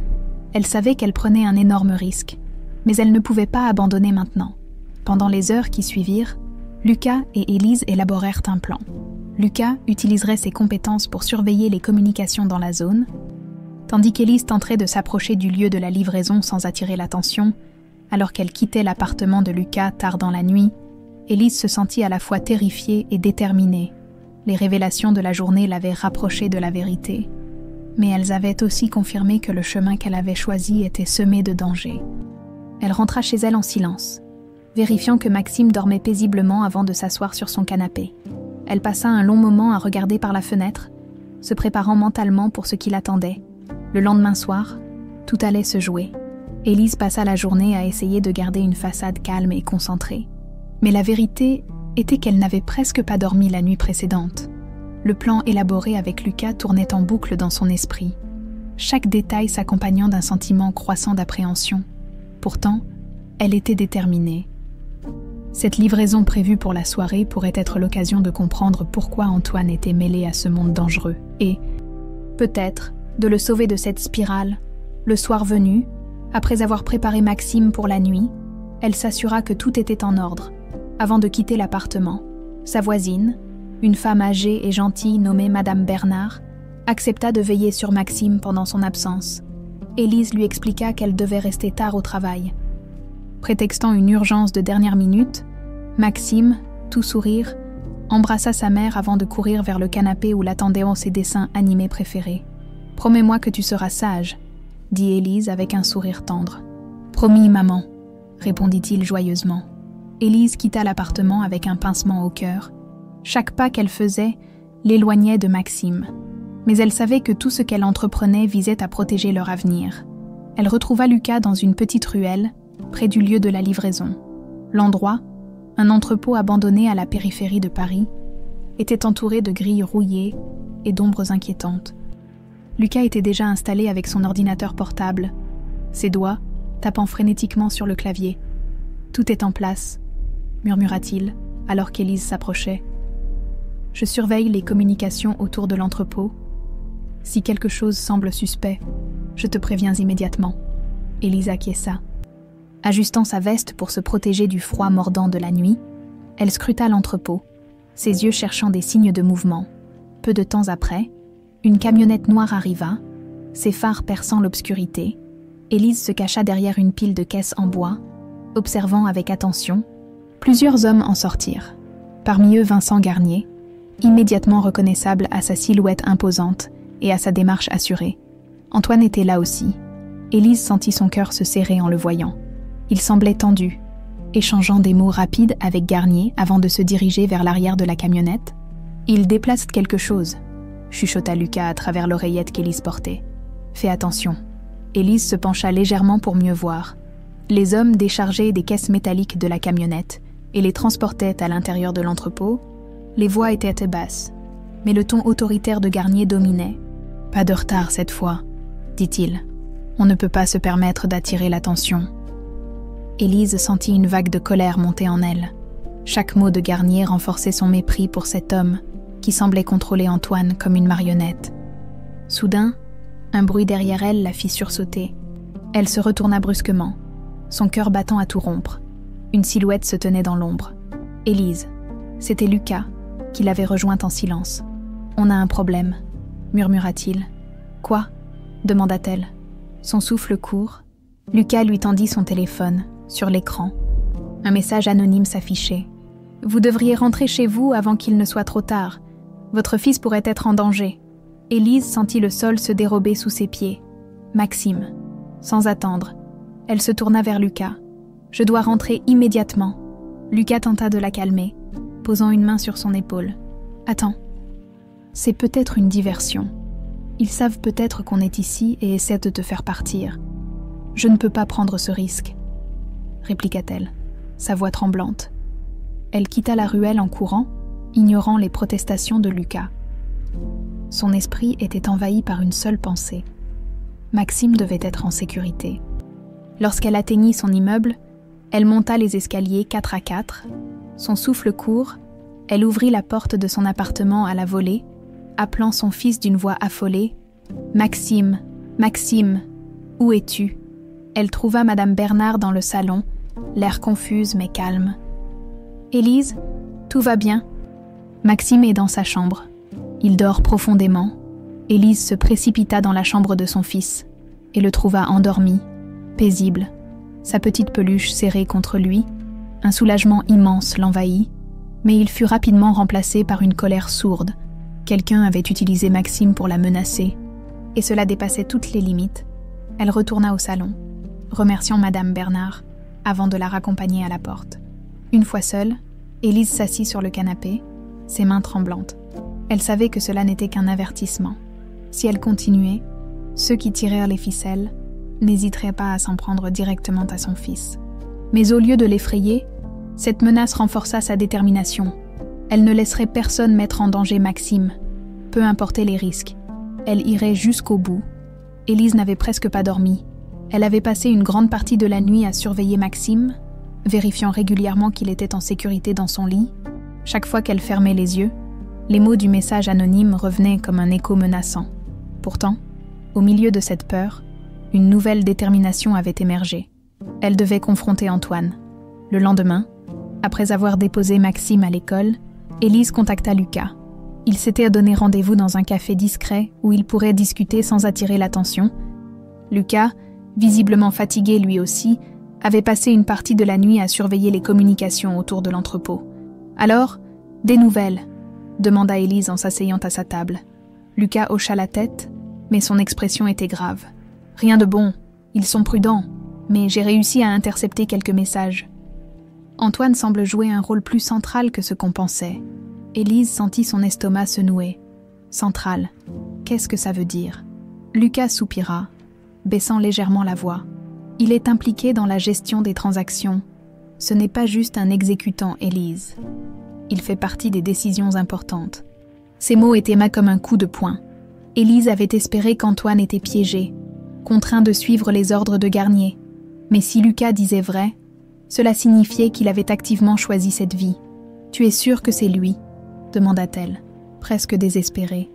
Elle savait qu'elle prenait un énorme risque, mais elle ne pouvait pas abandonner maintenant. Pendant les heures qui suivirent, Lucas et Élise élaborèrent un plan. Lucas utiliserait ses compétences pour surveiller les communications dans la zone, tandis qu'Élise tenterait de s'approcher du lieu de la livraison sans attirer l'attention. Alors qu'elle quittait l'appartement de Lucas tard dans la nuit, Élise se sentit à la fois terrifiée et déterminée. Les révélations de la journée l'avaient rapprochée de la vérité. Mais elles avaient aussi confirmé que le chemin qu'elle avait choisi était semé de dangers. Elle rentra chez elle en silence, vérifiant que Maxime dormait paisiblement avant de s'asseoir sur son canapé. Elle passa un long moment à regarder par la fenêtre, se préparant mentalement pour ce qui l'attendait. Le lendemain soir, tout allait se jouer. Élise passa la journée à essayer de garder une façade calme et concentrée. Mais la vérité était qu'elle n'avait presque pas dormi la nuit précédente. Le plan élaboré avec Lucas tournait en boucle dans son esprit, chaque détail s'accompagnant d'un sentiment croissant d'appréhension. Pourtant, elle était déterminée. Cette livraison prévue pour la soirée pourrait être l'occasion de comprendre pourquoi Antoine était mêlé à ce monde dangereux et, peut-être, de le sauver de cette spirale. Le soir venu, après avoir préparé Maxime pour la nuit, elle s'assura que tout était en ordre. Avant de quitter l'appartement, sa voisine, une femme âgée et gentille nommée Madame Bernard, accepta de veiller sur Maxime pendant son absence. Élise lui expliqua qu'elle devait rester tard au travail. Prétextant une urgence de dernière minute, Maxime, tout sourire, embrassa sa mère avant de courir vers le canapé où l'attendaient ses dessins animés préférés. « Promets-moi que tu seras sage », dit Élise avec un sourire tendre. « Promis, maman », répondit-il joyeusement. Élise quitta l'appartement avec un pincement au cœur. Chaque pas qu'elle faisait l'éloignait de Maxime. Mais elle savait que tout ce qu'elle entreprenait visait à protéger leur avenir. Elle retrouva Lucas dans une petite ruelle, près du lieu de la livraison. L'endroit, un entrepôt abandonné à la périphérie de Paris, était entouré de grilles rouillées et d'ombres inquiétantes. Lucas était déjà installé avec son ordinateur portable, ses doigts tapant frénétiquement sur le clavier. « Tout est en place », murmura-t-il, alors qu'Élise s'approchait. « Je surveille les communications autour de l'entrepôt. Si quelque chose semble suspect, je te préviens immédiatement. » Élise acquiesça. Ajustant sa veste pour se protéger du froid mordant de la nuit, elle scruta l'entrepôt, ses yeux cherchant des signes de mouvement. Peu de temps après, une camionnette noire arriva, ses phares perçant l'obscurité. Élise se cacha derrière une pile de caisses en bois, observant avec attention. Plusieurs hommes en sortirent. Parmi eux Vincent Garnier, immédiatement reconnaissable à sa silhouette imposante et à sa démarche assurée. Antoine était là aussi. Élise sentit son cœur se serrer en le voyant. Il semblait tendu, échangeant des mots rapides avec Garnier avant de se diriger vers l'arrière de la camionnette. « Il déplace quelque chose », chuchota Lucas à travers l'oreillette qu'Élise portait. « Fais attention. » Élise se pencha légèrement pour mieux voir. Les hommes déchargeaient des caisses métalliques de la camionnette et les transportaient à l'intérieur de l'entrepôt. Les voix étaient basses, mais le ton autoritaire de Garnier dominait. « Pas de retard cette fois, » dit-il. « On ne peut pas se permettre d'attirer l'attention. » Élise sentit une vague de colère monter en elle. Chaque mot de Garnier renforçait son mépris pour cet homme qui semblait contrôler Antoine comme une marionnette. Soudain, un bruit derrière elle la fit sursauter. Elle se retourna brusquement, son cœur battant à tout rompre. Une silhouette se tenait dans l'ombre. Élise. C'était Lucas, qui l'avait rejointe en silence. « On a un problème », murmura-t-il. « Quoi ?» demanda-t-elle. Son souffle court. Lucas lui tendit son téléphone. Sur l'écran, un message anonyme s'affichait. « Vous devriez rentrer chez vous avant qu'il ne soit trop tard. Votre fils pourrait être en danger. » Élise sentit le sol se dérober sous ses pieds. Maxime. Sans attendre, elle se tourna vers Lucas. « Je dois rentrer immédiatement. » Lucas tenta de la calmer, posant une main sur son épaule. « Attends. C'est peut-être une diversion. Ils savent peut-être qu'on est ici et essaient de te faire partir. Je ne peux pas prendre ce risque. » répliqua-t-elle, sa voix tremblante. Elle quitta la ruelle en courant, ignorant les protestations de Lucas. Son esprit était envahi par une seule pensée. Maxime devait être en sécurité. Lorsqu'elle atteignit son immeuble, elle monta les escaliers 4 à 4. Son souffle court, elle ouvrit la porte de son appartement à la volée, appelant son fils d'une voix affolée. « Maxime, Maxime, où es-tu » Elle trouva Madame Bernard dans le salon, l'air confuse mais calme. « Élise, tout va bien ?» Maxime est dans sa chambre. Il dort profondément. Élise se précipita dans la chambre de son fils et le trouva endormi, paisible, sa petite peluche serrée contre lui. Un soulagement immense l'envahit, mais il fut rapidement remplacé par une colère sourde. Quelqu'un avait utilisé Maxime pour la menacer, et cela dépassait toutes les limites. Elle retourna au salon, remerciant Madame Bernard, avant de la raccompagner à la porte. Une fois seule, Élise s'assit sur le canapé, ses mains tremblantes. Elle savait que cela n'était qu'un avertissement. Si elle continuait, ceux qui tirèrent les ficelles n'hésiteraient pas à s'en prendre directement à son fils. Mais au lieu de l'effrayer, cette menace renforça sa détermination. Elle ne laisserait personne mettre en danger Maxime, peu importaient les risques. Elle irait jusqu'au bout. Élise n'avait presque pas dormi. Elle avait passé une grande partie de la nuit à surveiller Maxime, vérifiant régulièrement qu'il était en sécurité dans son lit. Chaque fois qu'elle fermait les yeux, les mots du message anonyme revenaient comme un écho menaçant. Pourtant, au milieu de cette peur, une nouvelle détermination avait émergé. Elle devait confronter Antoine. Le lendemain, après avoir déposé Maxime à l'école, Élise contacta Lucas. Il s'était donné rendez-vous dans un café discret où ils pourraient discuter sans attirer l'attention. Lucas, visiblement fatigué lui aussi, avait passé une partie de la nuit à surveiller les communications autour de l'entrepôt. « Alors, des nouvelles ?» demanda Élise en s'asseyant à sa table. Lucas hocha la tête, mais son expression était grave. « Rien de bon, ils sont prudents, mais j'ai réussi à intercepter quelques messages. » Antoine semble jouer un rôle plus central que ce qu'on pensait. Élise sentit son estomac se nouer. Central, qu'est-ce que ça veut dire? Lucas soupira, baissant légèrement la voix. Il est impliqué dans la gestion des transactions. Ce n'est pas juste un exécutant, Élise. Il fait partie des décisions importantes. Ces mots étaient comme un coup de poing. Élise avait espéré qu'Antoine était piégé, contraint de suivre les ordres de Garnier. Mais si Lucas disait vrai, cela signifiait qu'il avait activement choisi cette vie. « Tu es sûr que c'est lui ?» demanda-t-elle, presque désespérée.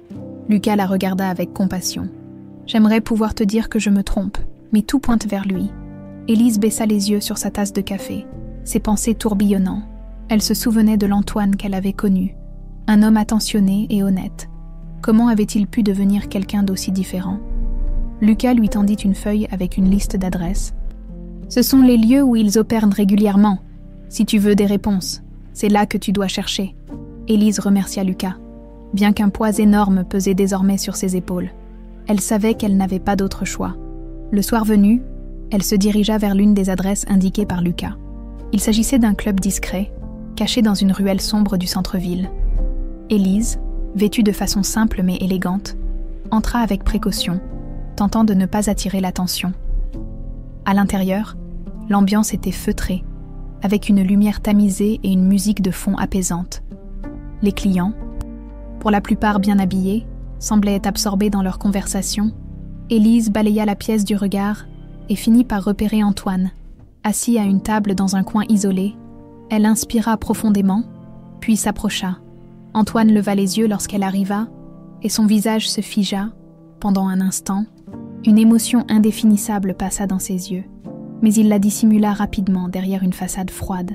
Lucas la regarda avec compassion. « J'aimerais pouvoir te dire que je me trompe, mais tout pointe vers lui. » Élise baissa les yeux sur sa tasse de café, ses pensées tourbillonnant. Elle se souvenait de l'Antoine qu'elle avait connu, un homme attentionné et honnête. Comment avait-il pu devenir quelqu'un d'aussi différent? Lucas lui tendit une feuille avec une liste d'adresses. « Ce sont les lieux où ils opèrent régulièrement. Si tu veux des réponses, c'est là que tu dois chercher. » Élise remercia Lucas, bien qu'un poids énorme pesait désormais sur ses épaules. Elle savait qu'elle n'avait pas d'autre choix. Le soir venu, elle se dirigea vers l'une des adresses indiquées par Lucas. Il s'agissait d'un club discret, caché dans une ruelle sombre du centre-ville. Élise, vêtue de façon simple mais élégante, entra avec précaution, tentant de ne pas attirer l'attention. À l'intérieur, l'ambiance était feutrée, avec une lumière tamisée et une musique de fond apaisante. Les clients, pour la plupart bien habillés, semblaient être absorbés dans leur conversation. Élise balaya la pièce du regard et finit par repérer Antoine, assis à une table dans un coin isolé. Elle inspira profondément, puis s'approcha. Antoine leva les yeux lorsqu'elle arriva, et son visage se figea. Pendant un instant, une émotion indéfinissable passa dans ses yeux, mais il la dissimula rapidement derrière une façade froide.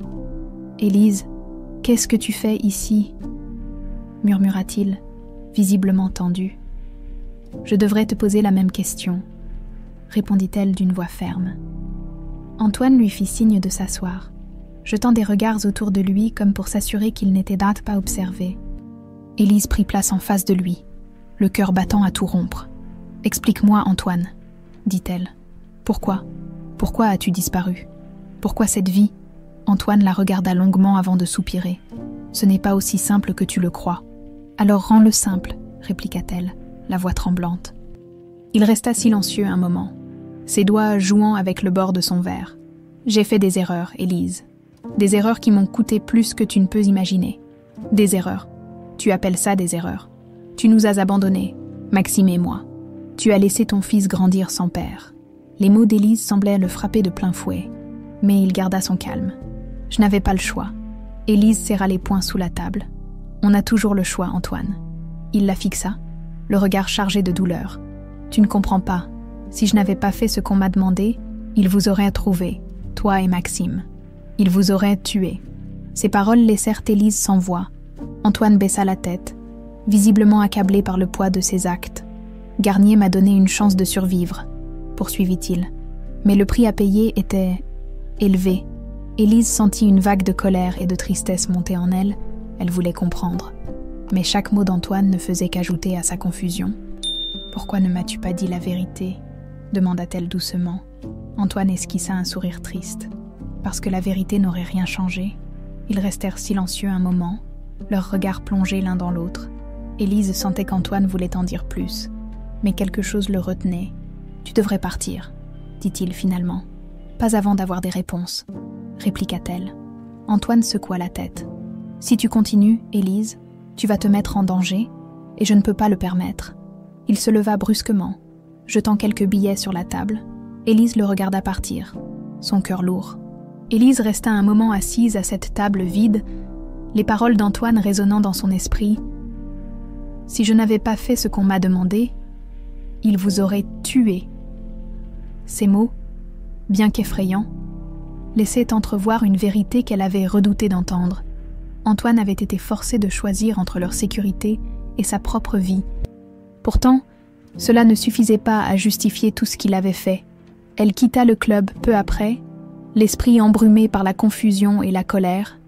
« Élise, qu'est-ce que tu fais ici ?» murmura-t-il, visiblement tendu. « Je devrais te poser la même question, » répondit-elle d'une voix ferme. Antoine lui fit signe de s'asseoir, jetant des regards autour de lui comme pour s'assurer qu'il n'était pas observé. Élise prit place en face de lui, le cœur battant à tout rompre. « Explique-moi, Antoine, » dit-elle. « Pourquoi as-tu disparu? Pourquoi cette vie ?» Antoine la regarda longuement avant de soupirer. « Ce n'est pas aussi simple que tu le crois. »« Alors rends-le simple, » répliqua-t-elle, la voix tremblante. Il resta silencieux un moment, ses doigts jouant avec le bord de son verre. « J'ai fait des erreurs, Élise. Des erreurs qui m'ont coûté plus que tu ne peux imaginer. Des erreurs. Tu appelles ça des erreurs. Tu nous as abandonnés, Maxime et moi. Tu as laissé ton fils grandir sans père. » Les mots d'Élise semblaient le frapper de plein fouet, mais il garda son calme. « Je n'avais pas le choix. » Élise serra les poings sous la table. « On a toujours le choix, Antoine. » Il la fixa, le regard chargé de douleur. « Tu ne comprends pas. Si je n'avais pas fait ce qu'on m'a demandé, il vous aurait trouvé, toi et Maxime. Il vous aurait tué. » Ces paroles laissèrent Élise sans voix. Antoine baissa la tête, visiblement accablé par le poids de ses actes. « Garnier m'a donné une chance de survivre, » poursuivit-il. « Mais le prix à payer était élevé. Élise sentit une vague de colère et de tristesse monter en elle. Elle voulait comprendre. Mais chaque mot d'Antoine ne faisait qu'ajouter à sa confusion. « Pourquoi ne m'as-tu pas dit la vérité ?» demanda-t-elle doucement. Antoine esquissa un sourire triste. Parce que la vérité n'aurait rien changé. Ils restèrent silencieux un moment, leurs regards plongés l'un dans l'autre. Élise sentait qu'Antoine voulait en dire plus. Mais quelque chose le retenait. « Tu devrais partir », dit-il finalement. « Pas avant d'avoir des réponses », répliqua-t-elle. Antoine secoua la tête. « Si tu continues, Élise, tu vas te mettre en danger, et je ne peux pas le permettre. » Il se leva brusquement, jetant quelques billets sur la table. Élise le regarda partir, son cœur lourd. Élise resta un moment assise à cette table vide, les paroles d'Antoine résonnant dans son esprit. « Si je n'avais pas fait ce qu'on m'a demandé, il vous aurait tué. » Ces mots, bien qu'effrayants, laissaient entrevoir une vérité qu'elle avait redouté d'entendre. Antoine avait été forcé de choisir entre leur sécurité et sa propre vie. Pourtant, cela ne suffisait pas à justifier tout ce qu'il avait fait. Elle quitta le club peu après, l'esprit embrumé par la confusion et la colère.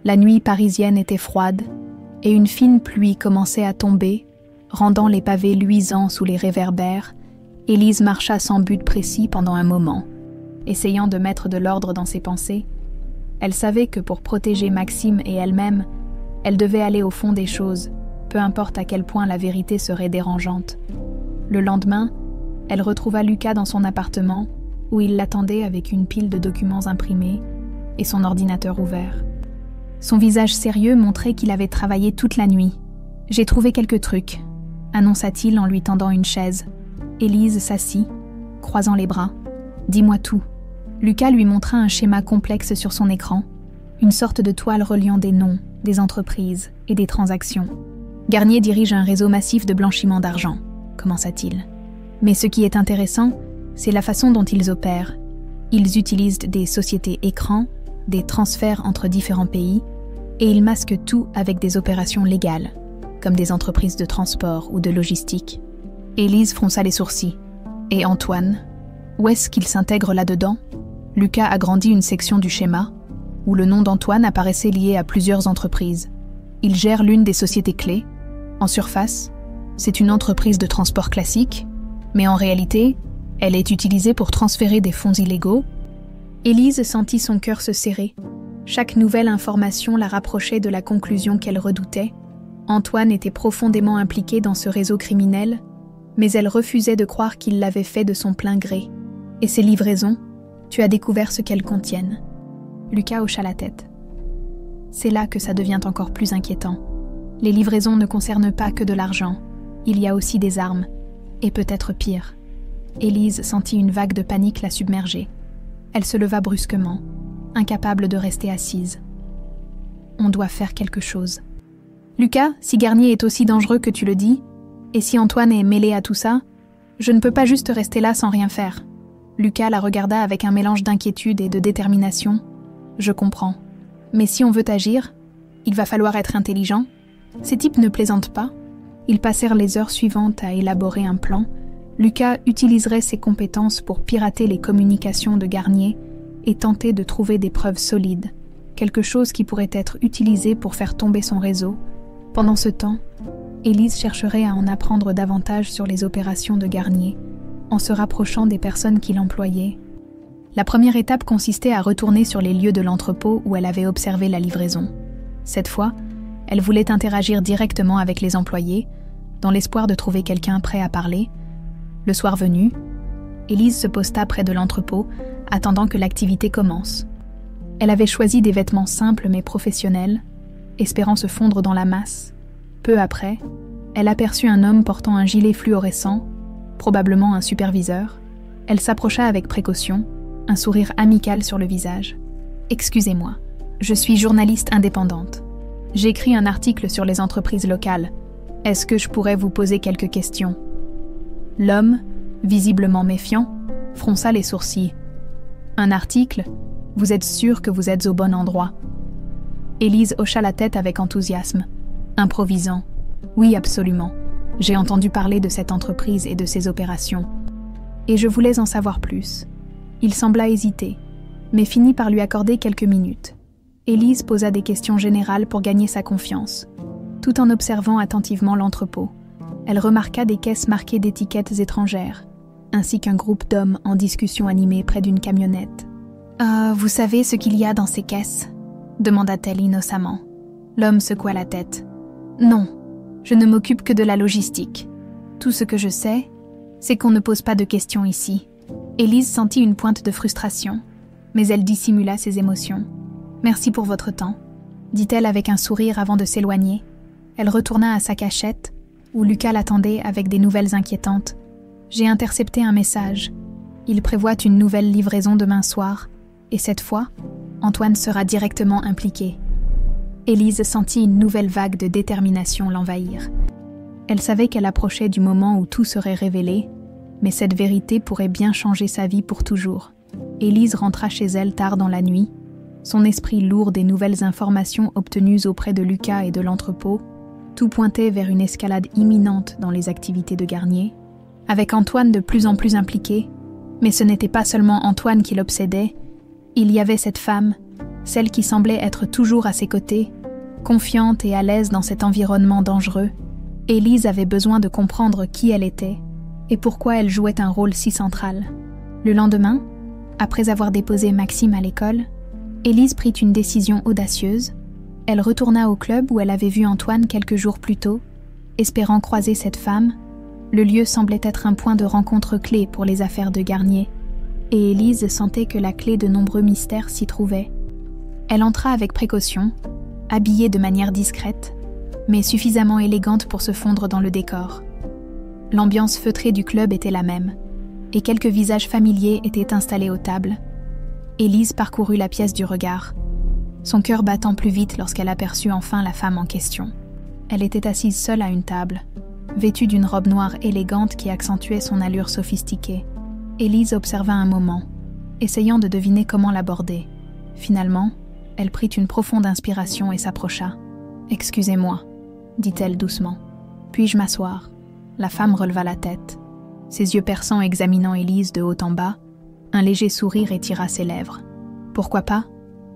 La nuit parisienne était froide, et une fine pluie commençait à tomber, rendant les pavés luisants sous les réverbères. Élise marcha sans but précis pendant un moment, essayant de mettre de l'ordre dans ses pensées. Elle savait que pour protéger Maxime et elle-même, elle devait aller au fond des choses, peu importe à quel point la vérité serait dérangeante. Le lendemain, elle retrouva Lucas dans son appartement, où il l'attendait avec une pile de documents imprimés et son ordinateur ouvert. Son visage sérieux montrait qu'il avait travaillé toute la nuit. « J'ai trouvé quelques trucs », annonça-t-il en lui tendant une chaise. Élise s'assit, croisant les bras. « Dis-moi tout. » Lucas lui montra un schéma complexe sur son écran, une sorte de toile reliant des noms, des entreprises et des transactions. « Garnier dirige un réseau massif de blanchiment d'argent, » commença-t-il. « Mais ce qui est intéressant, c'est la façon dont ils opèrent. Ils utilisent des sociétés écrans, des transferts entre différents pays, et ils masquent tout avec des opérations légales, comme des entreprises de transport ou de logistique. » Élise fronça les sourcils. « Et Antoine, où est-ce qu'il s'intègre là-dedans ?» Lucas agrandit une section du schéma, où le nom d'Antoine apparaissait lié à plusieurs entreprises. Il gère l'une des sociétés clés. En surface, c'est une entreprise de transport classique, mais en réalité, elle est utilisée pour transférer des fonds illégaux. Élise sentit son cœur se serrer. Chaque nouvelle information la rapprochait de la conclusion qu'elle redoutait. Antoine était profondément impliqué dans ce réseau criminel, mais elle refusait de croire qu'il l'avait fait de son plein gré. Et ces livraisons, tu as découvert ce qu'elles contiennent. Lucas hocha la tête. C'est là que ça devient encore plus inquiétant. Les livraisons ne concernent pas que de l'argent. Il y a aussi des armes. Et peut-être pire. Élise sentit une vague de panique la submerger. Elle se leva brusquement, incapable de rester assise. On doit faire quelque chose. Lucas, si Garnier est aussi dangereux que tu le dis, et si Antoine est mêlé à tout ça, je ne peux pas juste rester là sans rien faire. Lucas la regarda avec un mélange d'inquiétude et de détermination. Je comprends. Mais si on veut agir, il va falloir être intelligent. Ces types ne plaisantent pas. Ils passèrent les heures suivantes à élaborer un plan. Lucas utiliserait ses compétences pour pirater les communications de Garnier et tenter de trouver des preuves solides, quelque chose qui pourrait être utilisé pour faire tomber son réseau. Pendant ce temps, Élise chercherait à en apprendre davantage sur les opérations de Garnier, en se rapprochant des personnes qui l'employaient. La première étape consistait à retourner sur les lieux de l'entrepôt où elle avait observé la livraison. Cette fois, elle voulait interagir directement avec les employés, dans l'espoir de trouver quelqu'un prêt à parler. Le soir venu, Élise se posta près de l'entrepôt, attendant que l'activité commence. Elle avait choisi des vêtements simples mais professionnels, espérant se fondre dans la masse. Peu après, elle aperçut un homme portant un gilet fluorescent, probablement un superviseur. Elle s'approcha avec précaution, un sourire amical sur le visage. « Excusez-moi, je suis journaliste indépendante. J'écris un article sur les entreprises locales. Est-ce que je pourrais vous poser quelques questions ?» L'homme, visiblement méfiant, fronça les sourcils. « Un article ? Vous êtes sûr que vous êtes au bon endroit ?» Élise hocha la tête avec enthousiasme, improvisant. « Oui, absolument. J'ai entendu parler de cette entreprise et de ses opérations. Et je voulais en savoir plus. Il sembla hésiter, mais finit par lui accorder quelques minutes. Élise posa des questions générales pour gagner sa confiance, tout en observant attentivement l'entrepôt. Elle remarqua des caisses marquées d'étiquettes étrangères, ainsi qu'un groupe d'hommes en discussion animée près d'une camionnette. « Vous savez ce qu'il y a dans ces caisses ?» demanda-t-elle innocemment. L'homme secoua la tête. « Non, je ne m'occupe que de la logistique. Tout ce que je sais, c'est qu'on ne pose pas de questions ici. » Élise sentit une pointe de frustration, mais elle dissimula ses émotions. « Merci pour votre temps », dit-elle avec un sourire avant de s'éloigner. Elle retourna à sa cachette, où Lucas l'attendait avec des nouvelles inquiétantes. « J'ai intercepté un message. Il prévoit une nouvelle livraison demain soir, et cette fois, Antoine sera directement impliqué. » Élise sentit une nouvelle vague de détermination l'envahir. Elle savait qu'elle approchait du moment où tout serait révélé, mais cette vérité pourrait bien changer sa vie pour toujours. Élise rentra chez elle tard dans la nuit, son esprit lourd des nouvelles informations obtenues auprès de Lucas et de l'entrepôt. Tout pointait vers une escalade imminente dans les activités de Garnier, avec Antoine de plus en plus impliqué. Mais ce n'était pas seulement Antoine qui l'obsédait, il y avait cette femme, celle qui semblait être toujours à ses côtés, confiante et à l'aise dans cet environnement dangereux. Élise avait besoin de comprendre qui elle était et pourquoi elle jouait un rôle si central. Le lendemain, après avoir déposé Maxime à l'école, Élise prit une décision audacieuse. Elle retourna au club où elle avait vu Antoine quelques jours plus tôt, espérant croiser cette femme. Le lieu semblait être un point de rencontre clé pour les affaires de Garnier, et Élise sentait que la clé de nombreux mystères s'y trouvait. Elle entra avec précaution, habillée de manière discrète, mais suffisamment élégante pour se fondre dans le décor. L'ambiance feutrée du club était la même, et quelques visages familiers étaient installés aux tables. Élise parcourut la pièce du regard, son cœur battant plus vite lorsqu'elle aperçut enfin la femme en question. Elle était assise seule à une table, vêtue d'une robe noire élégante qui accentuait son allure sophistiquée. Élise observa un moment, essayant de deviner comment l'aborder. Finalement, elle prit une profonde inspiration et s'approcha. « Excusez-moi », dit-elle doucement. « Puis-je m'asseoir ?» La femme releva la tête, ses yeux perçants examinant Élise de haut en bas. Un léger sourire étira ses lèvres. « Pourquoi pas ?»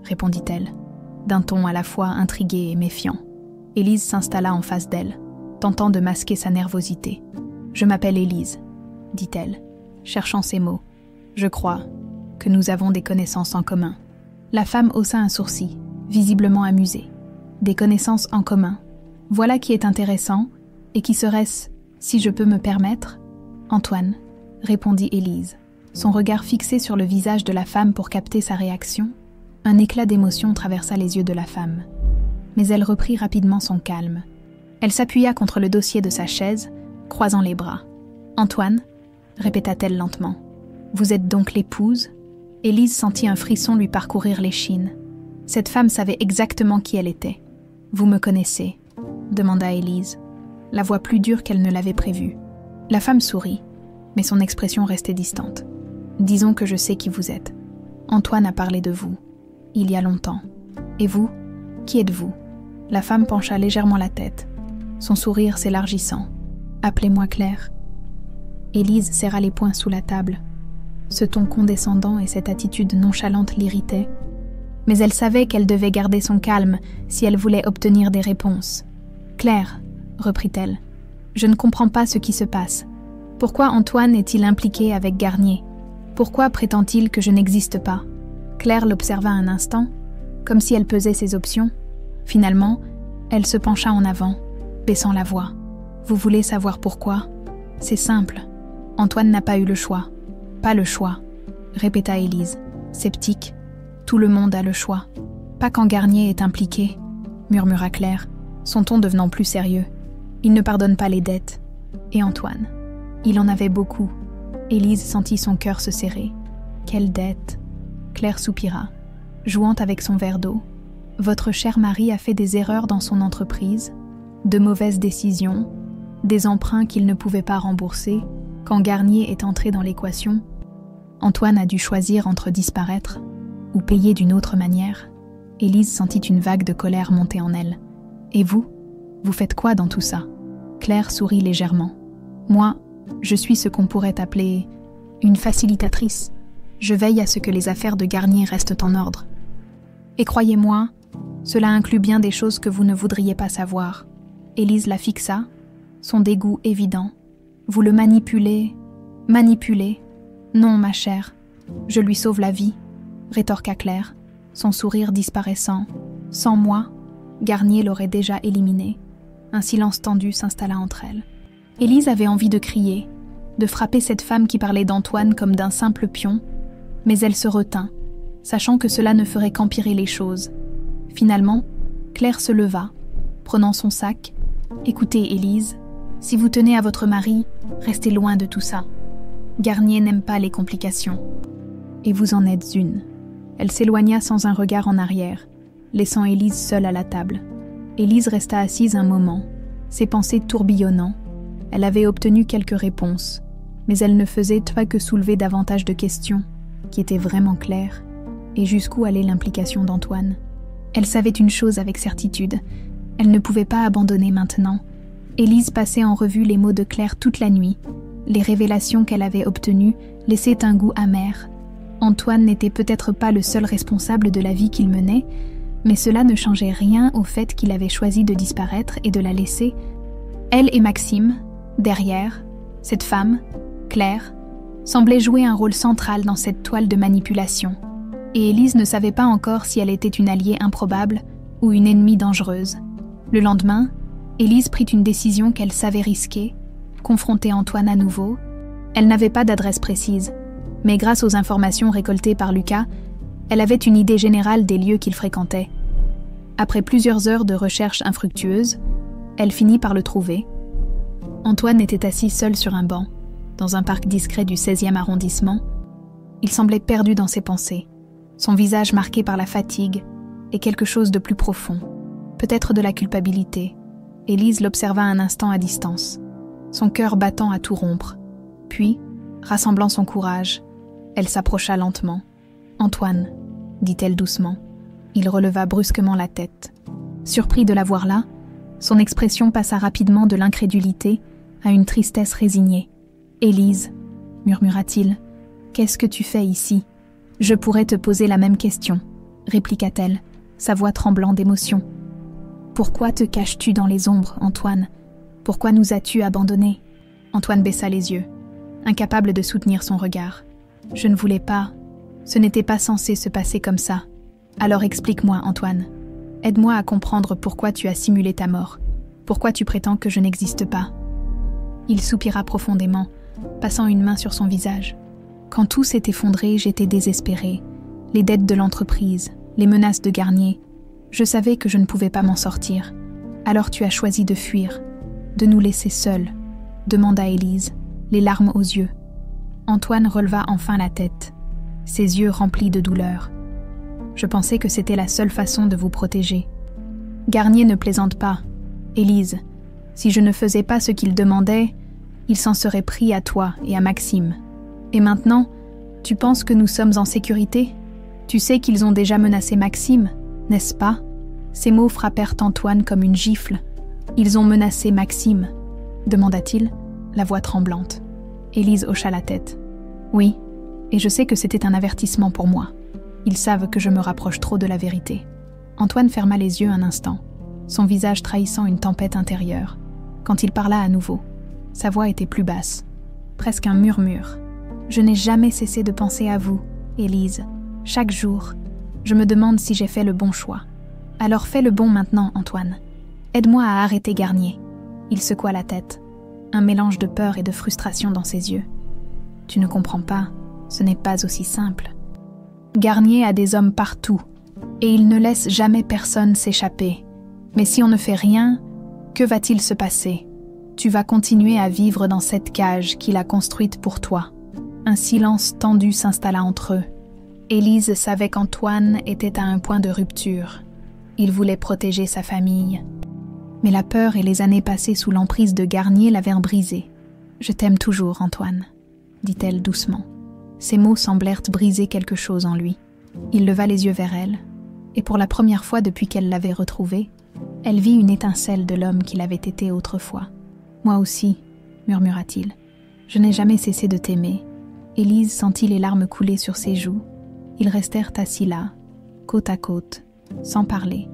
répondit-elle, d'un ton à la fois intrigué et méfiant. Élise s'installa en face d'elle, tentant de masquer sa nervosité. « Je m'appelle Élise, » dit-elle, cherchant ses mots. « Je crois que nous avons des connaissances en commun. » La femme haussa un sourcil, visiblement amusée. « Des connaissances en commun. Voilà qui est intéressant, et qui serait-ce, si je peux me permettre ?»« Antoine, » répondit Élise, son regard fixé sur le visage de la femme pour capter sa réaction. Un éclat d'émotion traversa les yeux de la femme. Mais elle reprit rapidement son calme. Elle s'appuya contre le dossier de sa chaise, croisant les bras. « Antoine ?» répéta-t-elle lentement. « Vous êtes donc l'épouse ?» Élise sentit un frisson lui parcourir l'échine. Cette femme savait exactement qui elle était. « Vous me connaissez ?» demanda Élise, la voix plus dure qu'elle ne l'avait prévu. La femme sourit, mais son expression restait distante. « Disons que je sais qui vous êtes. Antoine a parlé de vous. Il y a longtemps. Et vous, qui êtes-vous » La femme pencha légèrement la tête, son sourire s'élargissant. « Appelez-moi Claire. » Élise serra les poings sous la table. Ce ton condescendant et cette attitude nonchalante l'irritaient. Mais elle savait qu'elle devait garder son calme si elle voulait obtenir des réponses. « Claire, » reprit-elle, « je ne comprends pas ce qui se passe. Pourquoi Antoine est-il impliqué avec Garnier? Pourquoi prétend-il que je n'existe pas ?» Claire l'observa un instant, comme si elle pesait ses options. Finalement, elle se pencha en avant, baissant la voix. « Vous voulez savoir pourquoi? C'est simple. Antoine n'a pas eu le choix. »« Pas le choix, » répéta Élise, sceptique. « Tout le monde a le choix. Pas quand Garnier est impliqué, » murmura Claire, son ton devenant plus sérieux. « Il ne pardonne pas les dettes. Et Antoine, il en avait beaucoup. » Élise sentit son cœur se serrer. « Quelle dette ?» Claire soupira, jouant avec son verre d'eau. « Votre cher mari a fait des erreurs dans son entreprise, de mauvaises décisions, des emprunts qu'il ne pouvait pas rembourser. Quand Garnier est entré dans l'équation, Antoine a dû choisir entre disparaître ou payer d'une autre manière. » Élise sentit une vague de colère monter en elle. « Et vous faites quoi dans tout ça ?» Claire sourit légèrement. « Moi, je suis ce qu'on pourrait appeler une facilitatrice. Je veille à ce que les affaires de Garnier restent en ordre. Et croyez-moi, cela inclut bien des choses que vous ne voudriez pas savoir. » Élise la fixa, son dégoût évident. « Vous le manipulez, manipulez. Non, ma chère, je lui sauve la vie, » rétorqua Claire, son sourire disparaissant. Sans moi, Garnier l'aurait déjà éliminé. Un silence tendu s'installa entre elles. Élise avait envie de crier, de frapper cette femme qui parlait d'Antoine comme d'un simple pion, mais elle se retint, sachant que cela ne ferait qu'empirer les choses. Finalement, Claire se leva, prenant son sac. « Écoutez, Élise, si vous tenez à votre mari, restez loin de tout ça. Garnier n'aime pas les complications. Et vous en êtes une. » Elle s'éloigna sans un regard en arrière, laissant Élise seule à la table. Élise resta assise un moment, ses pensées tourbillonnant. Elle avait obtenu quelques réponses, mais elle ne faisait pas que soulever davantage de questions, qui étaient vraiment claires. Et jusqu'où allait l'implication d'Antoine? Elle savait une chose avec certitude, elle ne pouvait pas abandonner maintenant. Élise passait en revue les mots de Claire toute la nuit. Les révélations qu'elle avait obtenues laissaient un goût amer. Antoine n'était peut-être pas le seul responsable de la vie qu'il menait, mais cela ne changeait rien au fait qu'il avait choisi de disparaître et de la laisser. Elle et Maxime, derrière, cette femme, Claire, semblaient jouer un rôle central dans cette toile de manipulation. Et Élise ne savait pas encore si elle était une alliée improbable ou une ennemie dangereuse. Le lendemain, Élise prit une décision qu'elle savait risquer, confronter Antoine à nouveau. Elle n'avait pas d'adresse précise, mais grâce aux informations récoltées par Lucas, elle avait une idée générale des lieux qu'il fréquentait. Après plusieurs heures de recherche infructueuses, elle finit par le trouver. Antoine était assis seul sur un banc, dans un parc discret du 16e arrondissement. Il semblait perdu dans ses pensées, son visage marqué par la fatigue et quelque chose de plus profond, peut-être de la culpabilité. Élise l'observa un instant à distance, son cœur battant à tout rompre. Puis, rassemblant son courage, elle s'approcha lentement. « Antoine », dit-elle doucement. Il releva brusquement la tête. Surpris de la voir là, son expression passa rapidement de l'incrédulité à une tristesse résignée. « Élise », murmura-t-il, « qu'est-ce que tu fais ici ? » « Je pourrais te poser la même question, » répliqua-t-elle, sa voix tremblant d'émotion. « Pourquoi te caches-tu dans les ombres, Antoine ? Pourquoi nous as-tu abandonnés ?» Antoine baissa les yeux, incapable de soutenir son regard. « Je ne voulais pas. Ce n'était pas censé se passer comme ça. Alors explique-moi, Antoine. Aide-moi à comprendre pourquoi tu as simulé ta mort. Pourquoi tu prétends que je n'existe pas ?» Il soupira profondément, passant une main sur son visage. Quand tout s'est effondré, j'étais désespérée. Les dettes de l'entreprise, les menaces de Garnier. Je savais que je ne pouvais pas m'en sortir. Alors tu as choisi de fuir, de nous laisser seuls, demanda Élise, les larmes aux yeux. Antoine releva enfin la tête, ses yeux remplis de douleur. Je pensais que c'était la seule façon de vous protéger. Garnier ne plaisante pas. Élise, si je ne faisais pas ce qu'il demandait, il s'en serait pris à toi et à Maxime. Et maintenant, tu penses que nous sommes en sécurité ? Tu sais qu'ils ont déjà menacé Maxime, n'est-ce pas ? Ces mots frappèrent Antoine comme une gifle. Ils ont menacé Maxime, demanda-t-il, la voix tremblante. Élise hocha la tête. Oui, et je sais que c'était un avertissement pour moi. Ils savent que je me rapproche trop de la vérité. Antoine ferma les yeux un instant, son visage trahissant une tempête intérieure. Quand il parla à nouveau, sa voix était plus basse, presque un murmure. Je n'ai jamais cessé de penser à vous, Élise. Chaque jour, je me demande si j'ai fait le bon choix. Alors fais le bon maintenant, Antoine. Aide-moi à arrêter Garnier. Il secoua la tête, un mélange de peur et de frustration dans ses yeux. Tu ne comprends pas, ce n'est pas aussi simple. Garnier a des hommes partout, et il ne laisse jamais personne s'échapper. Mais si on ne fait rien, que va-t-il se passer ? Tu vas continuer à vivre dans cette cage qu'il a construite pour toi. Un silence tendu s'installa entre eux. Élise savait qu'Antoine était à un point de rupture. Il voulait protéger sa famille. Mais la peur et les années passées sous l'emprise de Garnier l'avaient brisé. « Je t'aime toujours, Antoine », dit-elle doucement. Ces mots semblèrent briser quelque chose en lui. Il leva les yeux vers elle, et pour la première fois depuis qu'elle l'avait retrouvé, elle vit une étincelle de l'homme qu'il avait été autrefois. « Moi aussi », murmura-t-il, « je n'ai jamais cessé de t'aimer. Élise sentit les larmes couler sur ses joues. Ils restèrent assis là, côte à côte, sans parler,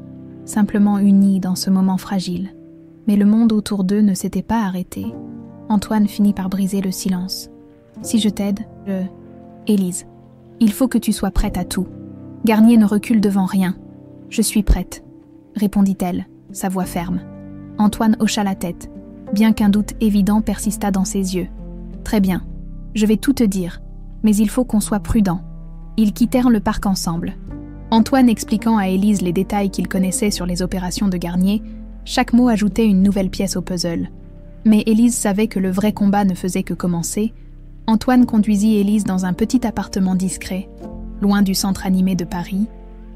simplement unis dans ce moment fragile. Mais le monde autour d'eux ne s'était pas arrêté. Antoine finit par briser le silence. « Si je t'aide, Élise, il faut que tu sois prête à tout. Garnier ne recule devant rien. Je suis prête, répondit-elle, sa voix ferme. Antoine hocha la tête, bien qu'un doute évident persistât dans ses yeux. Très bien, je vais tout te dire, mais il faut qu'on soit prudent. Ils quittèrent le parc ensemble. Antoine expliquant à Élise les détails qu'il connaissait sur les opérations de Garnier, chaque mot ajoutait une nouvelle pièce au puzzle. Mais Élise savait que le vrai combat ne faisait que commencer. Antoine conduisit Élise dans un petit appartement discret, loin du centre animé de Paris.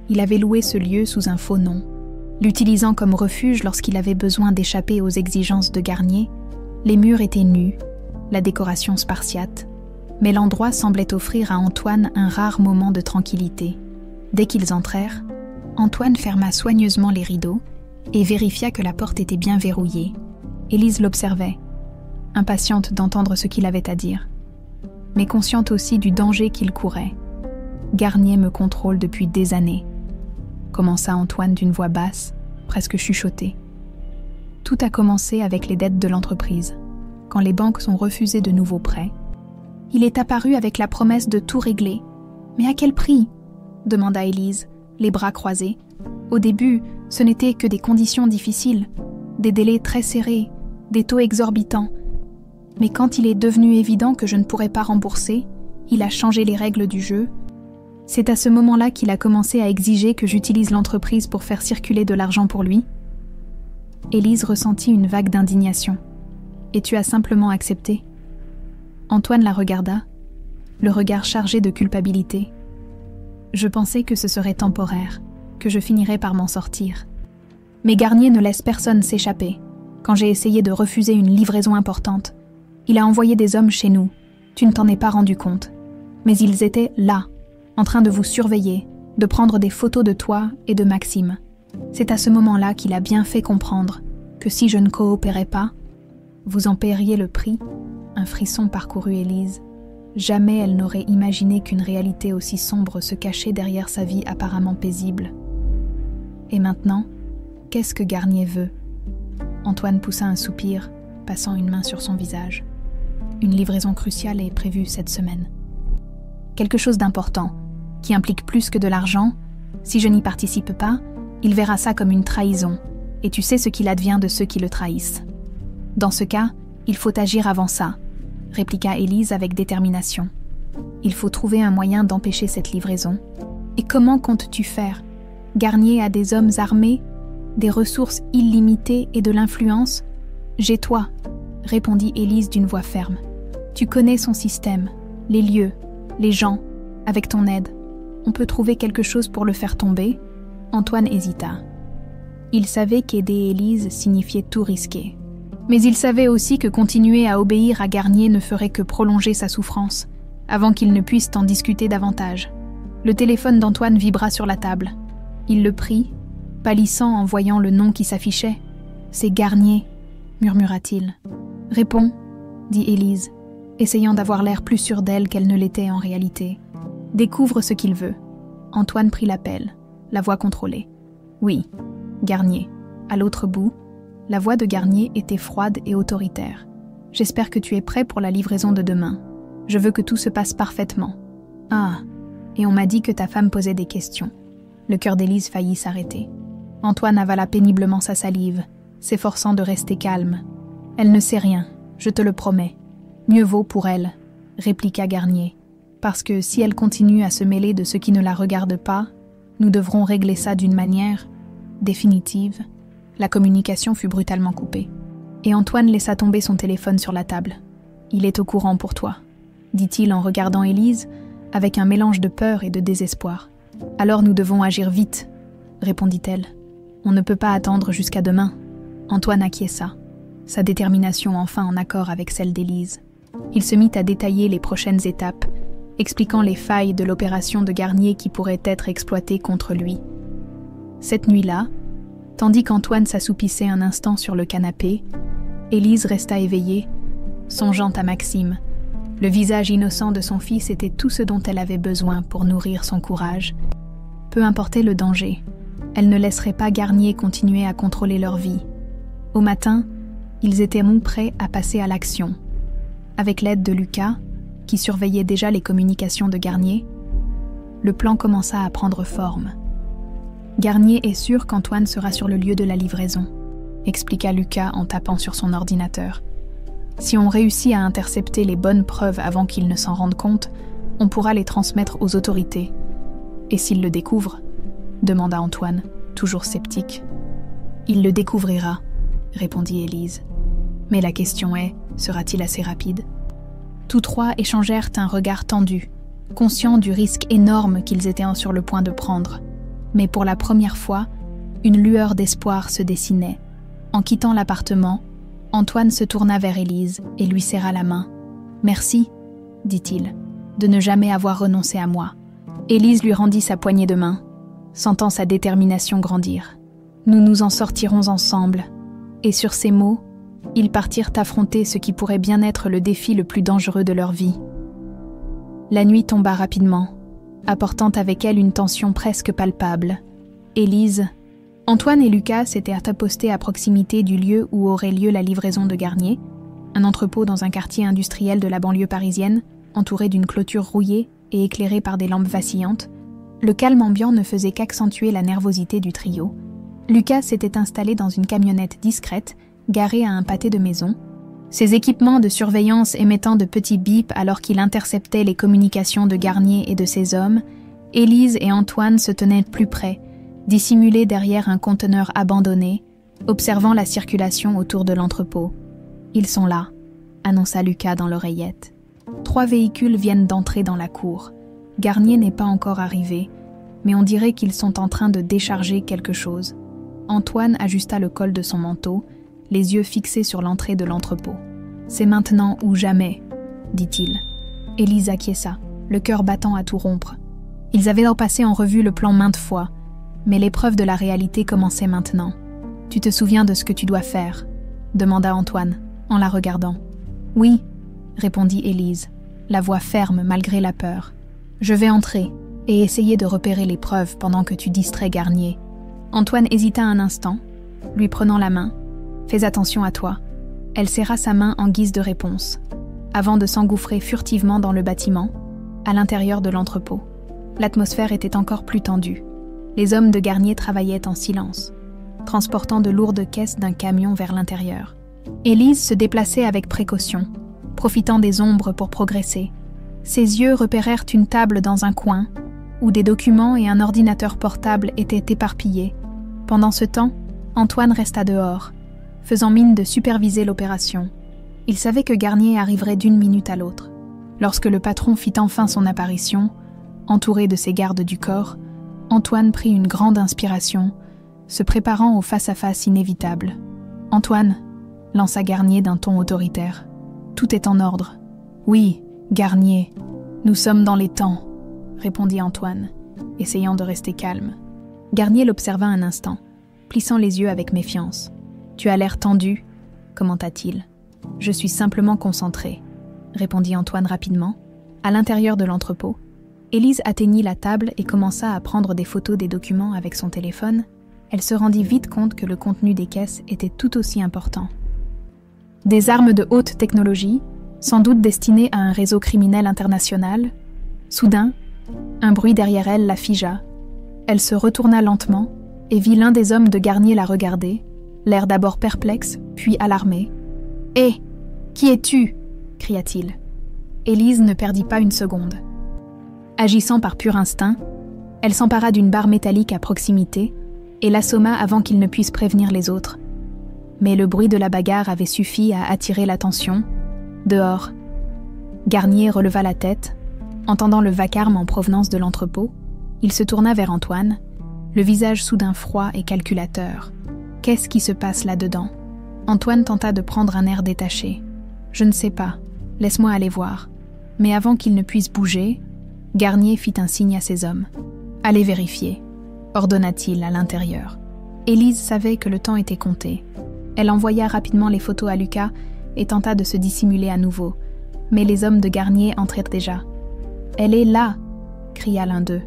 Il avait loué ce lieu sous un faux nom, l'utilisant comme refuge lorsqu'il avait besoin d'échapper aux exigences de Garnier. Les murs étaient nus, la décoration spartiate, mais l'endroit semblait offrir à Antoine un rare moment de tranquillité. Dès qu'ils entrèrent, Antoine ferma soigneusement les rideaux et vérifia que la porte était bien verrouillée. Élise l'observait, impatiente d'entendre ce qu'il avait à dire, mais consciente aussi du danger qu'il courait. « Garnier me contrôle depuis des années », commença Antoine d'une voix basse, presque chuchotée. Tout a commencé avec les dettes de l'entreprise. Quand les banques ont refusé de nouveaux prêts, il est apparu avec la promesse de tout régler. « Mais à quel prix ?» demanda Élise, les bras croisés. Au début, ce n'étaient que des conditions difficiles, des délais très serrés, des taux exorbitants. Mais quand il est devenu évident que je ne pourrais pas rembourser, il a changé les règles du jeu. C'est à ce moment-là qu'il a commencé à exiger que j'utilise l'entreprise pour faire circuler de l'argent pour lui. Élise ressentit une vague d'indignation. « Et tu as simplement accepté ?» Antoine la regarda, le regard chargé de culpabilité. « Je pensais que ce serait temporaire, que je finirais par m'en sortir. Mais Garnier ne laisse personne s'échapper. Quand j'ai essayé de refuser une livraison importante, il a envoyé des hommes chez nous. Tu ne t'en es pas rendu compte. Mais ils étaient là, en train de vous surveiller, de prendre des photos de toi et de Maxime. C'est à ce moment-là qu'il a bien fait comprendre que si je ne coopérais pas, vous en paieriez le prix. » Un frisson parcourut Élise. Jamais elle n'aurait imaginé qu'une réalité aussi sombre se cachait derrière sa vie apparemment paisible. Et maintenant, qu'est-ce que Garnier veut ? Antoine poussa un soupir, passant une main sur son visage. Une livraison cruciale est prévue cette semaine. Quelque chose d'important, qui implique plus que de l'argent. Si je n'y participe pas, il verra ça comme une trahison, et tu sais ce qu'il advient de ceux qui le trahissent. Dans ce cas, il faut agir avant ça, répliqua Élise avec détermination. Il faut trouver un moyen d'empêcher cette livraison. Et comment comptes-tu faire ? Garnier a des hommes armés, des ressources illimitées et de l'influence. J'ai toi, répondit Élise d'une voix ferme. Tu connais son système, les lieux, les gens. Avec ton aide, on peut trouver quelque chose pour le faire tomber. Antoine hésita. Il savait qu'aider Élise signifiait tout risquer. Mais il savait aussi que continuer à obéir à Garnier ne ferait que prolonger sa souffrance, avant qu'il ne puisse en discuter davantage. Le téléphone d'Antoine vibra sur la table. Il le prit, pâlissant en voyant le nom qui s'affichait. « C'est Garnier », murmura-t-il. « Réponds », dit Élise, essayant d'avoir l'air plus sûre d'elle qu'elle ne l'était en réalité. « Découvre ce qu'il veut. » Antoine prit l'appel, la voix contrôlée. « Oui, Garnier. » À l'autre bout, la voix de Garnier était froide et autoritaire. « J'espère que tu es prêt pour la livraison de demain. Je veux que tout se passe parfaitement. »« Ah, et on m'a dit que ta femme posait des questions. » Le cœur d'Élise faillit s'arrêter. Antoine avala péniblement sa salive, s'efforçant de rester calme. « Elle ne sait rien, je te le promets. Mieux vaut pour elle, » répliqua Garnier. « Parce que si elle continue à se mêler de ce qui ne la regarde pas, nous devrons régler ça d'une manière définitive. » La communication fut brutalement coupée. Et Antoine laissa tomber son téléphone sur la table. « Il est au courant pour toi, » dit-il en regardant Élise, avec un mélange de peur et de désespoir. « Alors nous devons agir vite, » répondit-elle. « On ne peut pas attendre jusqu'à demain. » Antoine acquiesça, sa détermination enfin en accord avec celle d'Élise. Il se mit à détailler les prochaines étapes, expliquant les failles de l'opération de Garnier qui pourraient être exploitées contre lui. Cette nuit-là, tandis qu'Antoine s'assoupissait un instant sur le canapé, Élise resta éveillée, songeant à Maxime, Le visage innocent de son fils était tout ce dont elle avait besoin pour nourrir son courage. Peu importait le danger, elle ne laisserait pas Garnier continuer à contrôler leur vie. Au matin, ils étaient prêts à passer à l'action. Avec l'aide de Lucas, qui surveillait déjà les communications de Garnier, le plan commença à prendre forme. « Garnier est sûr qu'Antoine sera sur le lieu de la livraison », expliqua Lucas en tapant sur son ordinateur. « Si on réussit à intercepter les bonnes preuves avant qu'il ne s'en rende compte, on pourra les transmettre aux autorités. Et s'il le découvre ?» demanda Antoine, toujours sceptique. « Il le découvrira », répondit Élise. « Mais la question est, sera-t-il assez rapide ?» Tous trois échangèrent un regard tendu, conscients du risque énorme qu'ils étaient sur le point de prendre. Mais pour la première fois, une lueur d'espoir se dessinait. En quittant l'appartement, Antoine se tourna vers Élise et lui serra la main. « Merci, dit-il, de ne jamais avoir renoncé à moi. » Élise lui rendit sa poignée de main, sentant sa détermination grandir. « Nous nous en sortirons ensemble. » Et sur ces mots, ils partirent affronter ce qui pourrait bien être le défi le plus dangereux de leur vie. La nuit tomba rapidement, apportant avec elle une tension presque palpable. Élise, Antoine et Lucas s'étaient apostés à proximité du lieu où aurait lieu la livraison de Garnier, un entrepôt dans un quartier industriel de la banlieue parisienne, entouré d'une clôture rouillée et éclairé par des lampes vacillantes. Le calme ambiant ne faisait qu'accentuer la nervosité du trio. Lucas s'était installé dans une camionnette discrète, garée à un pâté de maison, ses équipements de surveillance émettant de petits bips alors qu'il interceptait les communications de Garnier et de ses hommes. Élise et Antoine se tenaient plus près, dissimulés derrière un conteneur abandonné, observant la circulation autour de l'entrepôt. « Ils sont là », annonça Lucas dans l'oreillette. 3 véhicules viennent d'entrer dans la cour. Garnier n'est pas encore arrivé, mais on dirait qu'ils sont en train de décharger quelque chose. Antoine ajusta le col de son manteau, les yeux fixés sur l'entrée de l'entrepôt. « C'est maintenant ou jamais, » dit-il. Élise acquiesça, le cœur battant à tout rompre. Ils avaient repassé en revue le plan maintes fois, mais l'épreuve de la réalité commençait maintenant. « Tu te souviens de ce que tu dois faire ?» demanda Antoine, en la regardant. « Oui », répondit Élise, la voix ferme malgré la peur. « Je vais entrer et essayer de repérer les preuves pendant que tu distrais Garnier. » Antoine hésita un instant, lui prenant la main. « Fais attention à toi. » Elle serra sa main en guise de réponse, avant de s'engouffrer furtivement dans le bâtiment, à l'intérieur de l'entrepôt. L'atmosphère était encore plus tendue. Les hommes de Garnier travaillaient en silence, transportant de lourdes caisses d'un camion vers l'intérieur. Élise se déplaçait avec précaution, profitant des ombres pour progresser. Ses yeux repérèrent une table dans un coin, où des documents et un ordinateur portable étaient éparpillés. Pendant ce temps, Antoine resta dehors, faisant mine de superviser l'opération. Il savait que Garnier arriverait d'une minute à l'autre. Lorsque le patron fit enfin son apparition, entouré de ses gardes du corps, Antoine prit une grande inspiration, se préparant au face-à-face inévitable. « Antoine », lança Garnier d'un ton autoritaire, « tout est en ordre. »« Oui, Garnier, nous sommes dans les temps », répondit Antoine, essayant de rester calme. Garnier l'observa un instant, plissant les yeux avec méfiance. « Tu as l'air tendu », commenta-t-il. « Je suis simplement concentré », répondit Antoine rapidement. À l'intérieur de l'entrepôt, Élise atteignit la table et commença à prendre des photos des documents avec son téléphone. Elle se rendit vite compte que le contenu des caisses était tout aussi important. Des armes de haute technologie, sans doute destinées à un réseau criminel international. Soudain, un bruit derrière elle la figea. Elle se retourna lentement et vit l'un des hommes de Garnier la regarder, l'air d'abord perplexe, puis alarmé. « Hé, qui es-tu » cria-t-il. Élise ne perdit pas une seconde. Agissant par pur instinct, elle s'empara d'une barre métallique à proximité et l'assomma avant qu'il ne puisse prévenir les autres. Mais le bruit de la bagarre avait suffi à attirer l'attention. Dehors, Garnier releva la tête, entendant le vacarme en provenance de l'entrepôt. Il se tourna vers Antoine, le visage soudain froid et calculateur. Qu'est-ce qui se passe là-dedans ? Antoine tenta de prendre un air détaché. Je ne sais pas, laisse-moi aller voir. Mais avant qu'il ne puisse bouger, Garnier fit un signe à ses hommes. Allez vérifier, ordonna-t-il à l'intérieur. Élise savait que le temps était compté. Elle envoya rapidement les photos à Lucas et tenta de se dissimuler à nouveau, mais les hommes de Garnier entrèrent déjà. « Elle est là !» cria l'un d'eux,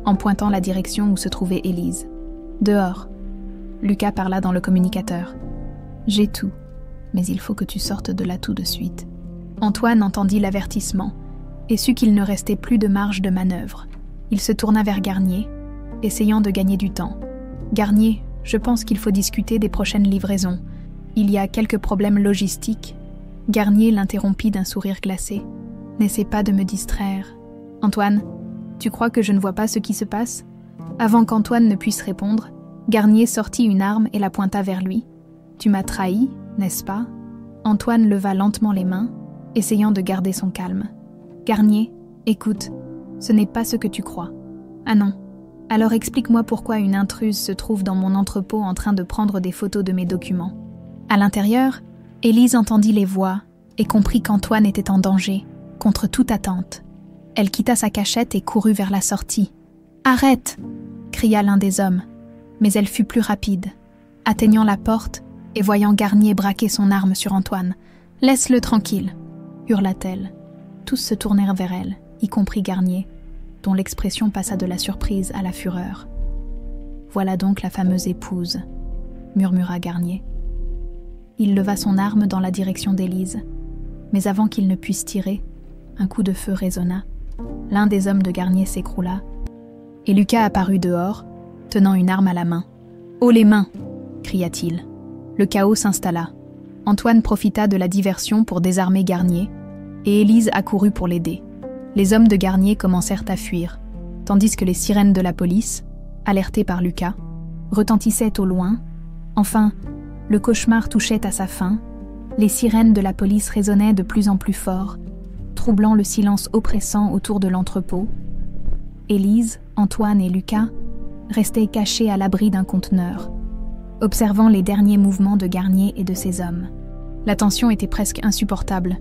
en pointant la direction où se trouvait Élise. « Dehors !» Lucas parla dans le communicateur. « J'ai tout, mais il faut que tu sortes de là tout de suite. » Antoine entendit l'avertissement et sut qu'il ne restait plus de marge de manœuvre. Il se tourna vers Garnier, essayant de gagner du temps. « Garnier, je pense qu'il faut discuter des prochaines livraisons. Il y a quelques problèmes logistiques. » Garnier l'interrompit d'un sourire glacé. « N'essaie pas de me distraire. Antoine, tu crois que je ne vois pas ce qui se passe ?» Avant qu'Antoine ne puisse répondre, Garnier sortit une arme et la pointa vers lui. « Tu m'as trahi, n'est-ce pas ?» Antoine leva lentement les mains, essayant de garder son calme. « Garnier, écoute, ce n'est pas ce que tu crois. »« Ah non. Alors explique-moi pourquoi une intruse se trouve dans mon entrepôt en train de prendre des photos de mes documents. » À l'intérieur, Élise entendit les voix et comprit qu'Antoine était en danger, contre toute attente. Elle quitta sa cachette et courut vers la sortie. « Arrête !» cria l'un des hommes, mais elle fut plus rapide. Atteignant la porte et voyant Garnier braquer son arme sur Antoine, « Laisse-le tranquille !» hurla-t-elle. Tous se tournèrent vers elle, y compris Garnier, dont l'expression passa de la surprise à la fureur. « Voilà donc la fameuse épouse » murmura Garnier. Il leva son arme dans la direction d'Élise, mais avant qu'il ne puisse tirer, un coup de feu résonna. L'un des hommes de Garnier s'écroula, et Lucas apparut dehors, tenant une arme à la main. « Haut les mains !» cria-t-il. Le chaos s'installa. Antoine profita de la diversion pour désarmer Garnier, et Élise accourut pour l'aider. Les hommes de Garnier commencèrent à fuir, tandis que les sirènes de la police, alertées par Lucas, retentissaient au loin. Enfin, le cauchemar touchait à sa fin, les sirènes de la police résonnaient de plus en plus fort, troublant le silence oppressant autour de l'entrepôt. Élise, Antoine et Lucas restaient cachés à l'abri d'un conteneur, observant les derniers mouvements de Garnier et de ses hommes. La tension était presque insupportable,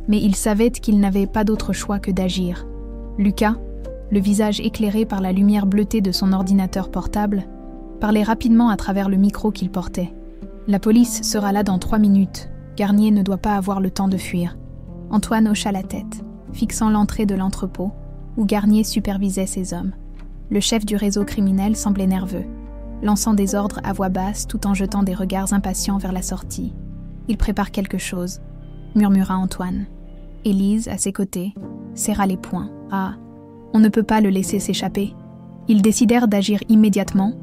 mais ils savaient qu'ils n'avaient pas d'autre choix que d'agir. Lucas, le visage éclairé par la lumière bleutée de son ordinateur portable, parlait rapidement à travers le micro qu'il portait. « La police sera là dans 3 minutes. Garnier ne doit pas avoir le temps de fuir. » Antoine hocha la tête, fixant l'entrée de l'entrepôt, où Garnier supervisait ses hommes. Le chef du réseau criminel semblait nerveux, lançant des ordres à voix basse tout en jetant des regards impatients vers la sortie. « Il prépare quelque chose », murmura Antoine. Élise, à ses côtés, serra les poings. « Ah, on ne peut pas le laisser s'échapper. » Ils décidèrent d'agir immédiatement,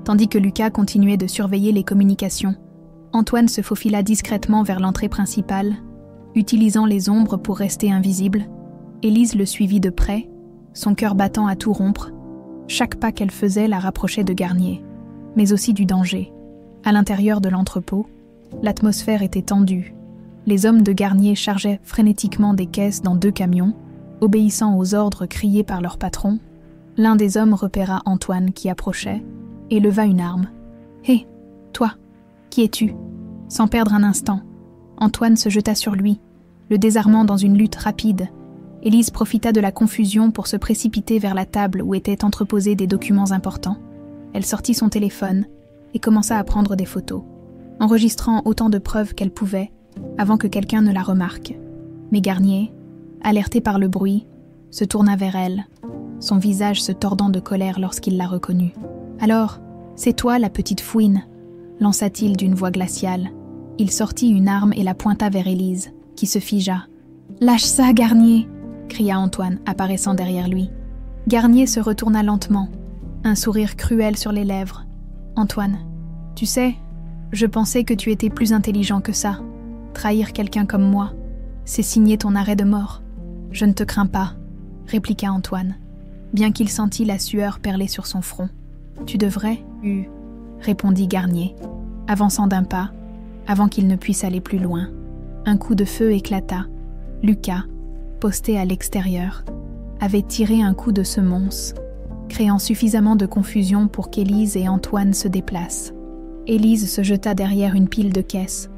tandis que Lucas continuait de surveiller les communications. Antoine se faufila discrètement vers l'entrée principale, utilisant les ombres pour rester invisible. Élise le suivit de près, son cœur battant à tout rompre. Chaque pas qu'elle faisait la rapprochait de Garnier, mais aussi du danger. À l'intérieur de l'entrepôt, l'atmosphère était tendue. Les hommes de Garnier chargeaient frénétiquement des caisses dans 2 camions, obéissant aux ordres criés par leur patron. L'un des hommes repéra Antoine qui approchait et leva une arme. « Hé, toi, qui es-tu » Sans perdre un instant, Antoine se jeta sur lui, le désarmant dans une lutte rapide. Élise profita de la confusion pour se précipiter vers la table où étaient entreposés des documents importants. Elle sortit son téléphone et commença à prendre des photos, enregistrant autant de preuves qu'elle pouvait avant que quelqu'un ne la remarque. Mais Garnier, alerté par le bruit, se tourna vers elle, son visage se tordant de colère lorsqu'il la reconnut. « Alors, c'est toi la petite fouine » lança-t-il d'une voix glaciale. Il sortit une arme et la pointa vers Élise, qui se figea. « Lâche ça, Garnier !» cria Antoine, apparaissant derrière lui. Garnier se retourna lentement, un sourire cruel sur les lèvres. « Antoine, tu sais, je pensais que tu étais plus intelligent que ça. Trahir quelqu'un comme moi, c'est signer ton arrêt de mort. Je ne te crains pas, » répliqua Antoine, bien qu'il sentît la sueur perler sur son front. « Tu devrais, répondit Garnier, avançant d'un pas, avant qu'il ne puisse aller plus loin. Un coup de feu éclata. Lucas, posté à l'extérieur, avait tiré un coup de semonce, créant suffisamment de confusion pour qu'Élise et Antoine se déplacent. Élise se jeta derrière une pile de caisses,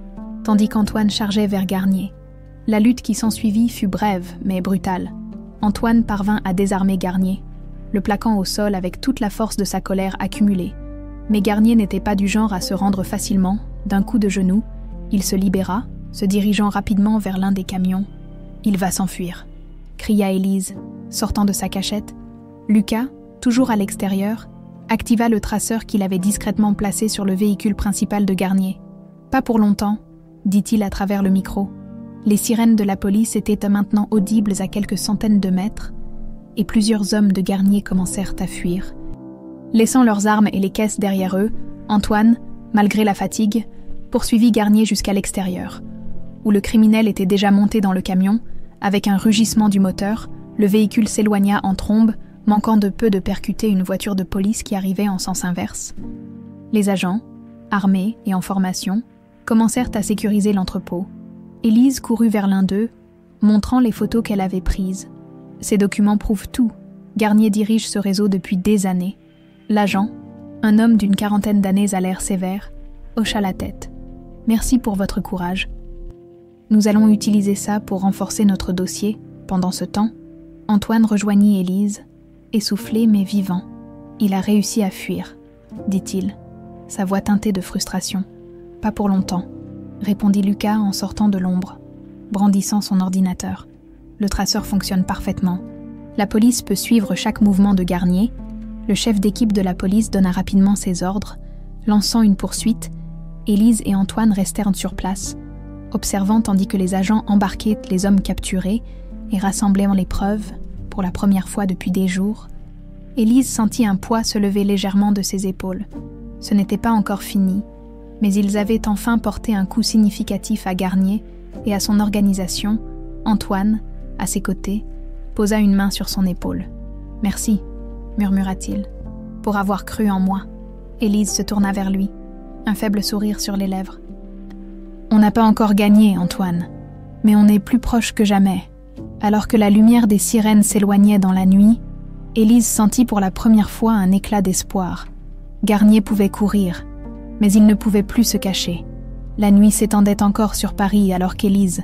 tandis qu'Antoine chargeait vers Garnier. La lutte qui s'ensuivit fut brève, mais brutale. Antoine parvint à désarmer Garnier, le plaquant au sol avec toute la force de sa colère accumulée. Mais Garnier n'était pas du genre à se rendre facilement. D'un coup de genou, il se libéra, se dirigeant rapidement vers l'un des camions. Il va s'enfuir, cria Élise, sortant de sa cachette. Lucas, toujours à l'extérieur, activa le traceur qu'il avait discrètement placé sur le véhicule principal de Garnier. « Pas pour longtemps », dit-il à travers le micro. Les sirènes de la police étaient maintenant audibles à quelques centaines de mètres, et plusieurs hommes de Garnier commencèrent à fuir. Laissant leurs armes et les caisses derrière eux, Antoine, malgré la fatigue, poursuivit Garnier jusqu'à l'extérieur, où le criminel était déjà monté dans le camion. Avec un rugissement du moteur, le véhicule s'éloigna en trombe, manquant de peu de percuter une voiture de police qui arrivait en sens inverse. Les agents, armés et en formation, commencèrent à sécuriser l'entrepôt. Élise courut vers l'un d'eux, montrant les photos qu'elle avait prises. Ces documents prouvent tout. Garnier dirige ce réseau depuis des années. L'agent, un homme d'une quarantaine d'années à l'air sévère, hocha la tête. « Merci pour votre courage. Nous allons utiliser ça pour renforcer notre dossier. » Pendant ce temps, Antoine rejoignit Élise, essoufflé mais vivant. « Il a réussi à fuir, » dit-il, sa voix teintée de frustration. « Pas pour longtemps, » répondit Lucas en sortant de l'ombre, brandissant son ordinateur. Le traceur fonctionne parfaitement. La police peut suivre chaque mouvement de Garnier. Le chef d'équipe de la police donna rapidement ses ordres. Lançant une poursuite, Élise et Antoine restèrent sur place, observant tandis que les agents embarquaient les hommes capturés et rassemblaient les preuves, pour la première fois depuis des jours. Élise sentit un poids se lever légèrement de ses épaules. Ce n'était pas encore fini, mais ils avaient enfin porté un coup significatif à Garnier et à son organisation. Antoine, à ses côtés, posa une main sur son épaule. « Merci », murmura-t-il, « pour avoir cru en moi. » Élise se tourna vers lui, un faible sourire sur les lèvres. « On n'a pas encore gagné, Antoine, mais on est plus proche que jamais. » Alors que la lumière des sirènes s'éloignait dans la nuit, Élise sentit pour la première fois un éclat d'espoir. Garnier pouvait courir, mais il ne pouvait plus se cacher. La nuit s'étendait encore sur Paris alors qu'Élise,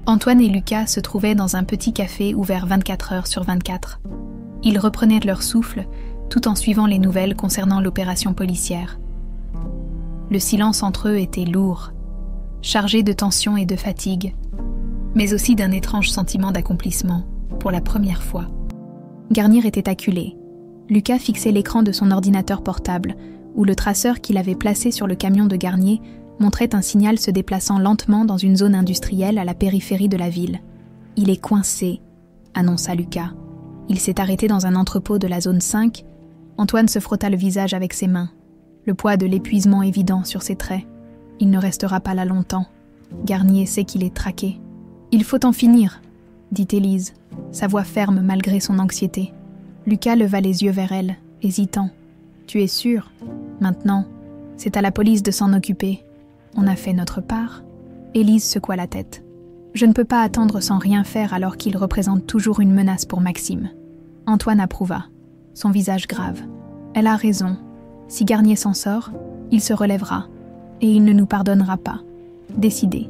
Antoine et Lucas se trouvaient dans un petit café ouvert 24 heures sur 24. Ils reprenaient leur souffle tout en suivant les nouvelles concernant l'opération policière. Le silence entre eux était lourd, chargé de tension et de fatigue, mais aussi d'un étrange sentiment d'accomplissement, pour la première fois. Garnier était acculé. Lucas fixait l'écran de son ordinateur portable, où le traceur qu'il avait placé sur le camion de Garnier montrait un signal se déplaçant lentement dans une zone industrielle à la périphérie de la ville. « Il est coincé », annonça Lucas. Il s'est arrêté dans un entrepôt de la zone 5. Antoine se frotta le visage avec ses mains, le poids de l'épuisement évident sur ses traits. Il ne restera pas là longtemps. Garnier sait qu'il est traqué. « Il faut en finir », dit Élise, sa voix ferme malgré son anxiété. Lucas leva les yeux vers elle, hésitant. « Tu es sûr ? Maintenant, c'est à la police de s'en occuper. On a fait notre part ?» Élise secoua la tête. « Je ne peux pas attendre sans rien faire alors qu'il représente toujours une menace pour Maxime. » Antoine approuva, son visage grave. « Elle a raison. Si Garnier s'en sort, il se relèvera, et il ne nous pardonnera pas. » Décidés,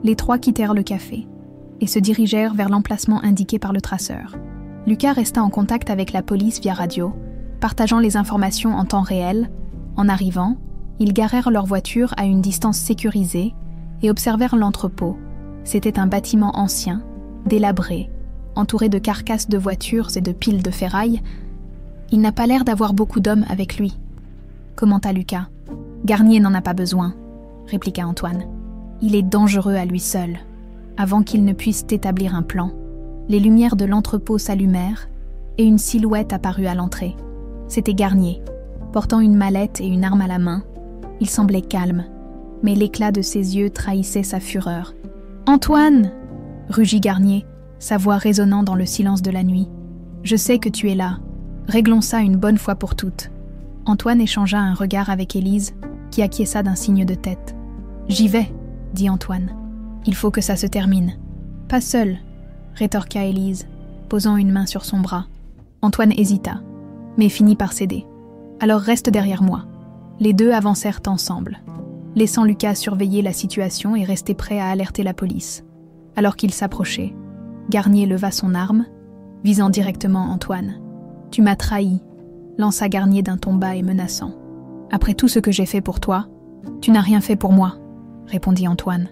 les trois quittèrent le café et se dirigèrent vers l'emplacement indiqué par le traceur. Lucas resta en contact avec la police via radio, partageant les informations en temps réel. En arrivant, ils garèrent leur voiture à une distance sécurisée et observèrent l'entrepôt. C'était un bâtiment ancien, délabré, entouré de carcasses de voitures et de piles de ferraille. « Il n'a pas l'air d'avoir beaucoup d'hommes avec lui », commenta Lucas. « Garnier n'en a pas besoin », répliqua Antoine. « Il est dangereux à lui seul. » Avant qu'il ne puisse établir un plan, les lumières de l'entrepôt s'allumèrent et une silhouette apparut à l'entrée. C'était Garnier, portant une mallette et une arme à la main. Il semblait calme, mais l'éclat de ses yeux trahissait sa fureur. « Antoine !» rugit Garnier, sa voix résonnant dans le silence de la nuit. « Je sais que tu es là. Réglons ça une bonne fois pour toutes. » Antoine échangea un regard avec Élise, qui acquiesça d'un signe de tête. « J'y vais !» dit Antoine. « Il faut que ça se termine. »« Pas seul !» rétorqua Élise, posant une main sur son bras. Antoine hésita, mais finit par céder. « Alors reste derrière moi. » Les deux avancèrent ensemble, laissant Lucas surveiller la situation et rester prêt à alerter la police. Alors qu'il s'approchait, Garnier leva son arme, visant directement Antoine. « Tu m'as trahi », lança Garnier d'un ton bas et menaçant. « Après tout ce que j'ai fait pour toi, tu n'as rien fait pour moi », répondit Antoine,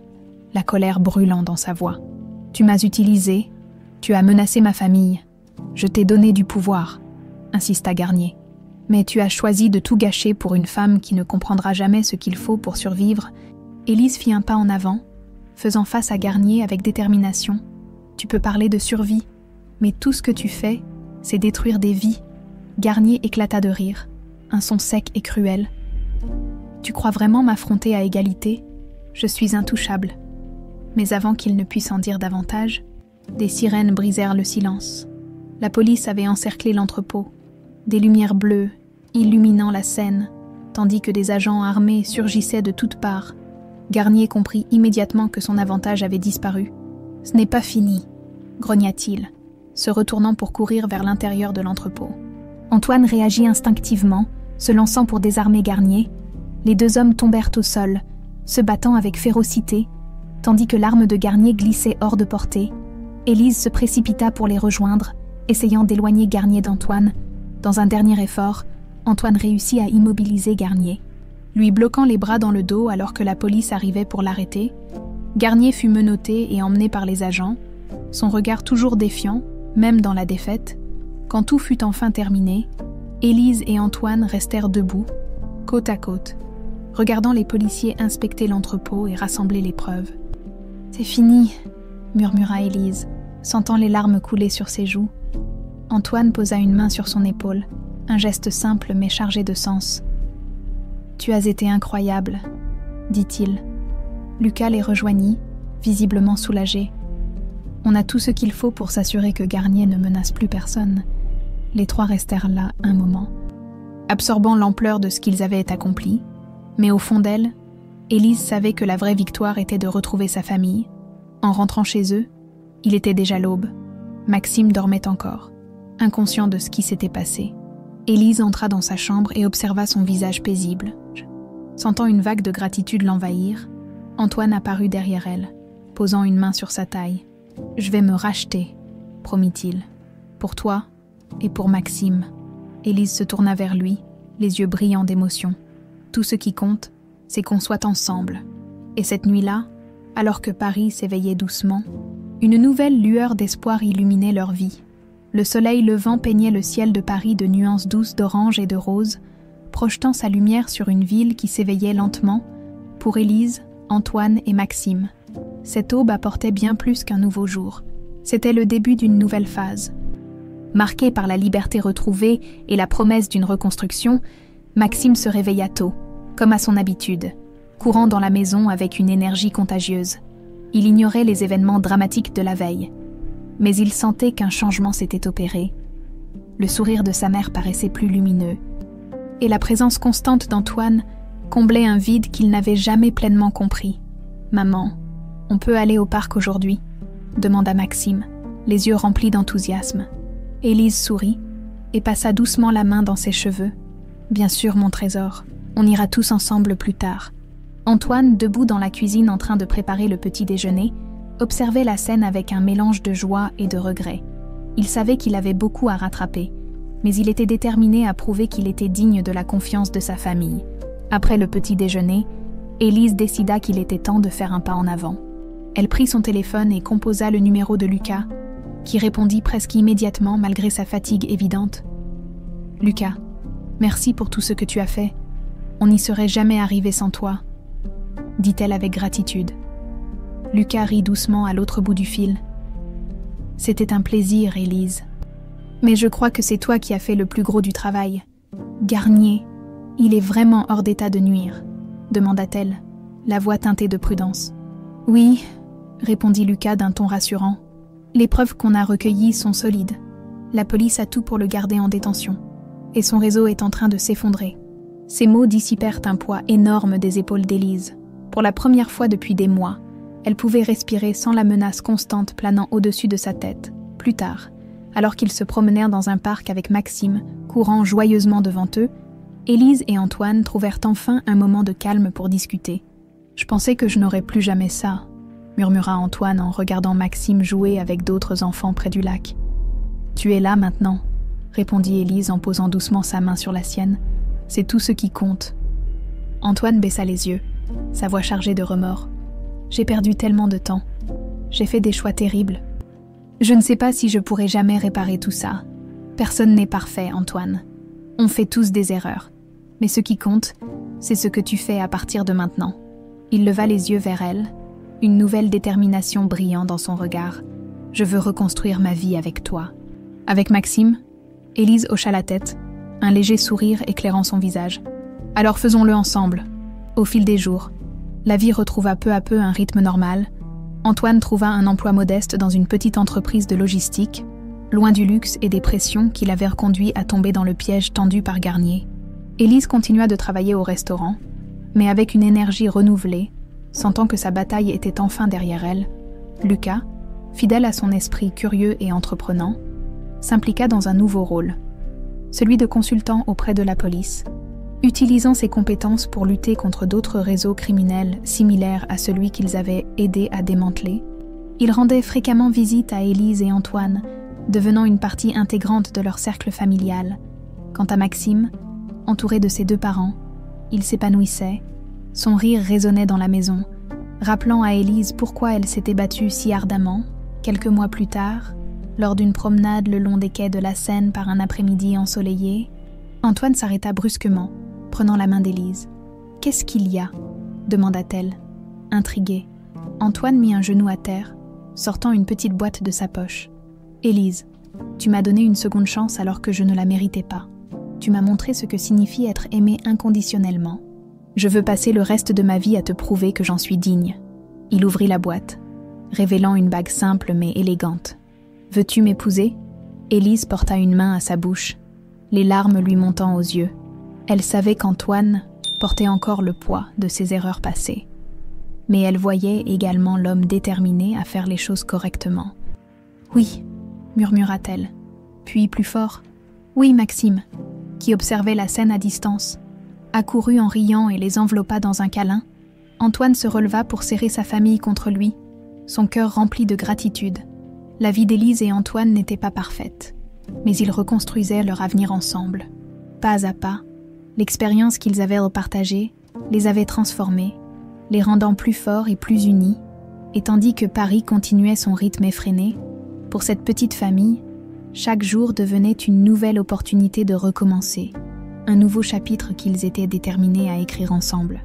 la colère brûlant dans sa voix. Tu m'as utilisé, tu as menacé ma famille. Je t'ai donné du pouvoir, insista Garnier. Mais tu as choisi de tout gâcher pour une femme qui ne comprendra jamais ce qu'il faut pour survivre. Élise fit un pas en avant, faisant face à Garnier avec détermination. Tu peux parler de survie, mais tout ce que tu fais, c'est détruire des vies. Garnier éclata de rire, un son sec et cruel. Tu crois vraiment m'affronter à égalité ? Je suis intouchable. Mais avant qu'il ne puisse en dire davantage, des sirènes brisèrent le silence. La police avait encerclé l'entrepôt, des lumières bleues illuminant la scène, tandis que des agents armés surgissaient de toutes parts. Garnier comprit immédiatement que son avantage avait disparu. « Ce n'est pas fini », grogna-t-il, se retournant pour courir vers l'intérieur de l'entrepôt. Antoine réagit instinctivement, se lançant pour désarmer Garnier. Les deux hommes tombèrent au sol, se battant avec férocité, tandis que l'arme de Garnier glissait hors de portée. Élise se précipita pour les rejoindre, essayant d'éloigner Garnier d'Antoine. Dans un dernier effort, Antoine réussit à immobiliser Garnier. Lui bloquant les bras dans le dos alors que la police arrivait pour l'arrêter, Garnier fut menotté et emmené par les agents, son regard toujours défiant, même dans la défaite. Quand tout fut enfin terminé, Élise et Antoine restèrent debout, côte à côte, regardant les policiers inspecter l'entrepôt et rassembler les preuves. « C'est fini », murmura Élise, sentant les larmes couler sur ses joues. Antoine posa une main sur son épaule, un geste simple mais chargé de sens. « Tu as été incroyable », dit-il. Lucas les rejoignit, visiblement soulagé. On a tout ce qu'il faut pour s'assurer que Garnier ne menace plus personne. Les trois restèrent là un moment, absorbant l'ampleur de ce qu'ils avaient accompli. Mais au fond d'elle, Élise savait que la vraie victoire était de retrouver sa famille. En rentrant chez eux, il était déjà l'aube. Maxime dormait encore, inconscient de ce qui s'était passé. Élise entra dans sa chambre et observa son visage paisible. Sentant une vague de gratitude l'envahir, Antoine apparut derrière elle, posant une main sur sa taille. « Je vais me racheter », promit-il. « Pour toi et pour Maxime. » Élise se tourna vers lui, les yeux brillants d'émotion. « Tout ce qui compte, c'est qu'on soit ensemble. » Et cette nuit-là, alors que Paris s'éveillait doucement, une nouvelle lueur d'espoir illuminait leur vie. Le soleil levant peignait le ciel de Paris de nuances douces d'orange et de rose, projetant sa lumière sur une ville qui s'éveillait lentement, pour Élise, Antoine et Maxime. Cette aube apportait bien plus qu'un nouveau jour. C'était le début d'une nouvelle phase. Marqué par la liberté retrouvée et la promesse d'une reconstruction, Maxime se réveilla tôt, comme à son habitude, courant dans la maison avec une énergie contagieuse. Il ignorait les événements dramatiques de la veille, mais il sentait qu'un changement s'était opéré. Le sourire de sa mère paraissait plus lumineux, et la présence constante d'Antoine comblait un vide qu'il n'avait jamais pleinement compris. « Maman, on peut aller au parc aujourd'hui ?» demanda Maxime, les yeux remplis d'enthousiasme. Élise sourit et passa doucement la main dans ses cheveux. « Bien sûr, mon trésor, on ira tous ensemble plus tard. » Antoine, debout dans la cuisine en train de préparer le petit déjeuner, observait la scène avec un mélange de joie et de regret. Il savait qu'il avait beaucoup à rattraper, mais il était déterminé à prouver qu'il était digne de la confiance de sa famille. Après le petit déjeuner, Élise décida qu'il était temps de faire un pas en avant. Elle prit son téléphone et composa le numéro de Lucas, qui répondit presque immédiatement malgré sa fatigue évidente. « Lucas, merci pour tout ce que tu as fait. On n'y serait jamais arrivé sans toi, » dit-elle avec gratitude. Lucas rit doucement à l'autre bout du fil. « C'était un plaisir, Élise. Mais je crois que c'est toi qui as fait le plus gros du travail. Garnier, il est vraiment hors d'état de nuire ?» demanda-t-elle, la voix teintée de prudence. « Oui, » répondit Lucas d'un ton rassurant. « Les preuves qu'on a recueillies sont solides. La police a tout pour le garder en détention. Et son réseau est en train de s'effondrer. » Ces mots dissipèrent un poids énorme des épaules d'Élise. Pour la première fois depuis des mois, elle pouvait respirer sans la menace constante planant au-dessus de sa tête. Plus tard, alors qu'ils se promenèrent dans un parc avec Maxime, courant joyeusement devant eux, Élise et Antoine trouvèrent enfin un moment de calme pour discuter. « Je pensais que je n'aurais plus jamais ça », murmura Antoine en regardant Maxime jouer avec d'autres enfants près du lac. « Tu es là maintenant », répondit Élise en posant doucement sa main sur la sienne. « C'est tout ce qui compte. » Antoine baissa les yeux, sa voix chargée de remords. « J'ai perdu tellement de temps. j'ai fait des choix terribles. Je ne sais pas si je pourrai jamais réparer tout ça. Personne n'est parfait, Antoine. On fait tous des erreurs. Mais ce qui compte, c'est ce que tu fais à partir de maintenant. Il leva les yeux vers elle, une nouvelle détermination brillant dans son regard. Je veux reconstruire ma vie avec toi. Avec Maxime, Élise hocha la tête, un léger sourire éclairant son visage. Alors faisons-le ensemble. Au fil des jours, la vie retrouva peu à peu un rythme normal. Antoine trouva un emploi modeste dans une petite entreprise de logistique, loin du luxe et des pressions qui l'avaient reconduit à tomber dans le piège tendu par Garnier. Élise continua de travailler au restaurant, mais avec une énergie renouvelée, sentant que sa bataille était enfin derrière elle. Lucas, fidèle à son esprit curieux et entreprenant, s'impliqua dans un nouveau rôle, celui de consultant auprès de la police. Utilisant ses compétences pour lutter contre d'autres réseaux criminels similaires à celui qu'ils avaient aidé à démanteler, il rendait fréquemment visite à Élise et Antoine, devenant une partie intégrante de leur cercle familial. Quant à Maxime, entouré de ses deux parents, il s'épanouissait, son rire résonnait dans la maison, rappelant à Élise pourquoi elle s'était battue si ardemment, quelques mois plus tard, lors d'une promenade le long des quais de la Seine par un après-midi ensoleillé. Antoine s'arrêta brusquement, prenant la main d'Élise. « Qu'est-ce qu'il y a » demanda-t-elle, intriguée. Antoine mit un genou à terre, sortant une petite boîte de sa poche. « Élise, tu m'as donné une seconde chance alors que je ne la méritais pas. Tu m'as montré ce que signifie être aimé inconditionnellement. Je veux passer le reste de ma vie à te prouver que j'en suis digne. » Il ouvrit la boîte, révélant une bague simple mais élégante. « Veux-tu m'épouser » Élise porta une main à sa bouche, les larmes lui montant aux yeux. Elle savait qu'Antoine portait encore le poids de ses erreurs passées. Mais elle voyait également l'homme déterminé à faire les choses correctement. « Oui » murmura-t-elle, puis plus fort. « Oui, Maxime » qui observait la scène à distance. Accourut en riant et les enveloppa dans un câlin, Antoine se releva pour serrer sa famille contre lui, son cœur rempli de gratitude. La vie d'Élise et Antoine n'était pas parfaite, mais ils reconstruisaient leur avenir ensemble. Pas à pas, l'expérience qu'ils avaient repartagée les avait transformés, les rendant plus forts et plus unis, et tandis que Paris continuait son rythme effréné, pour cette petite famille, chaque jour devenait une nouvelle opportunité de recommencer, un nouveau chapitre qu'ils étaient déterminés à écrire ensemble.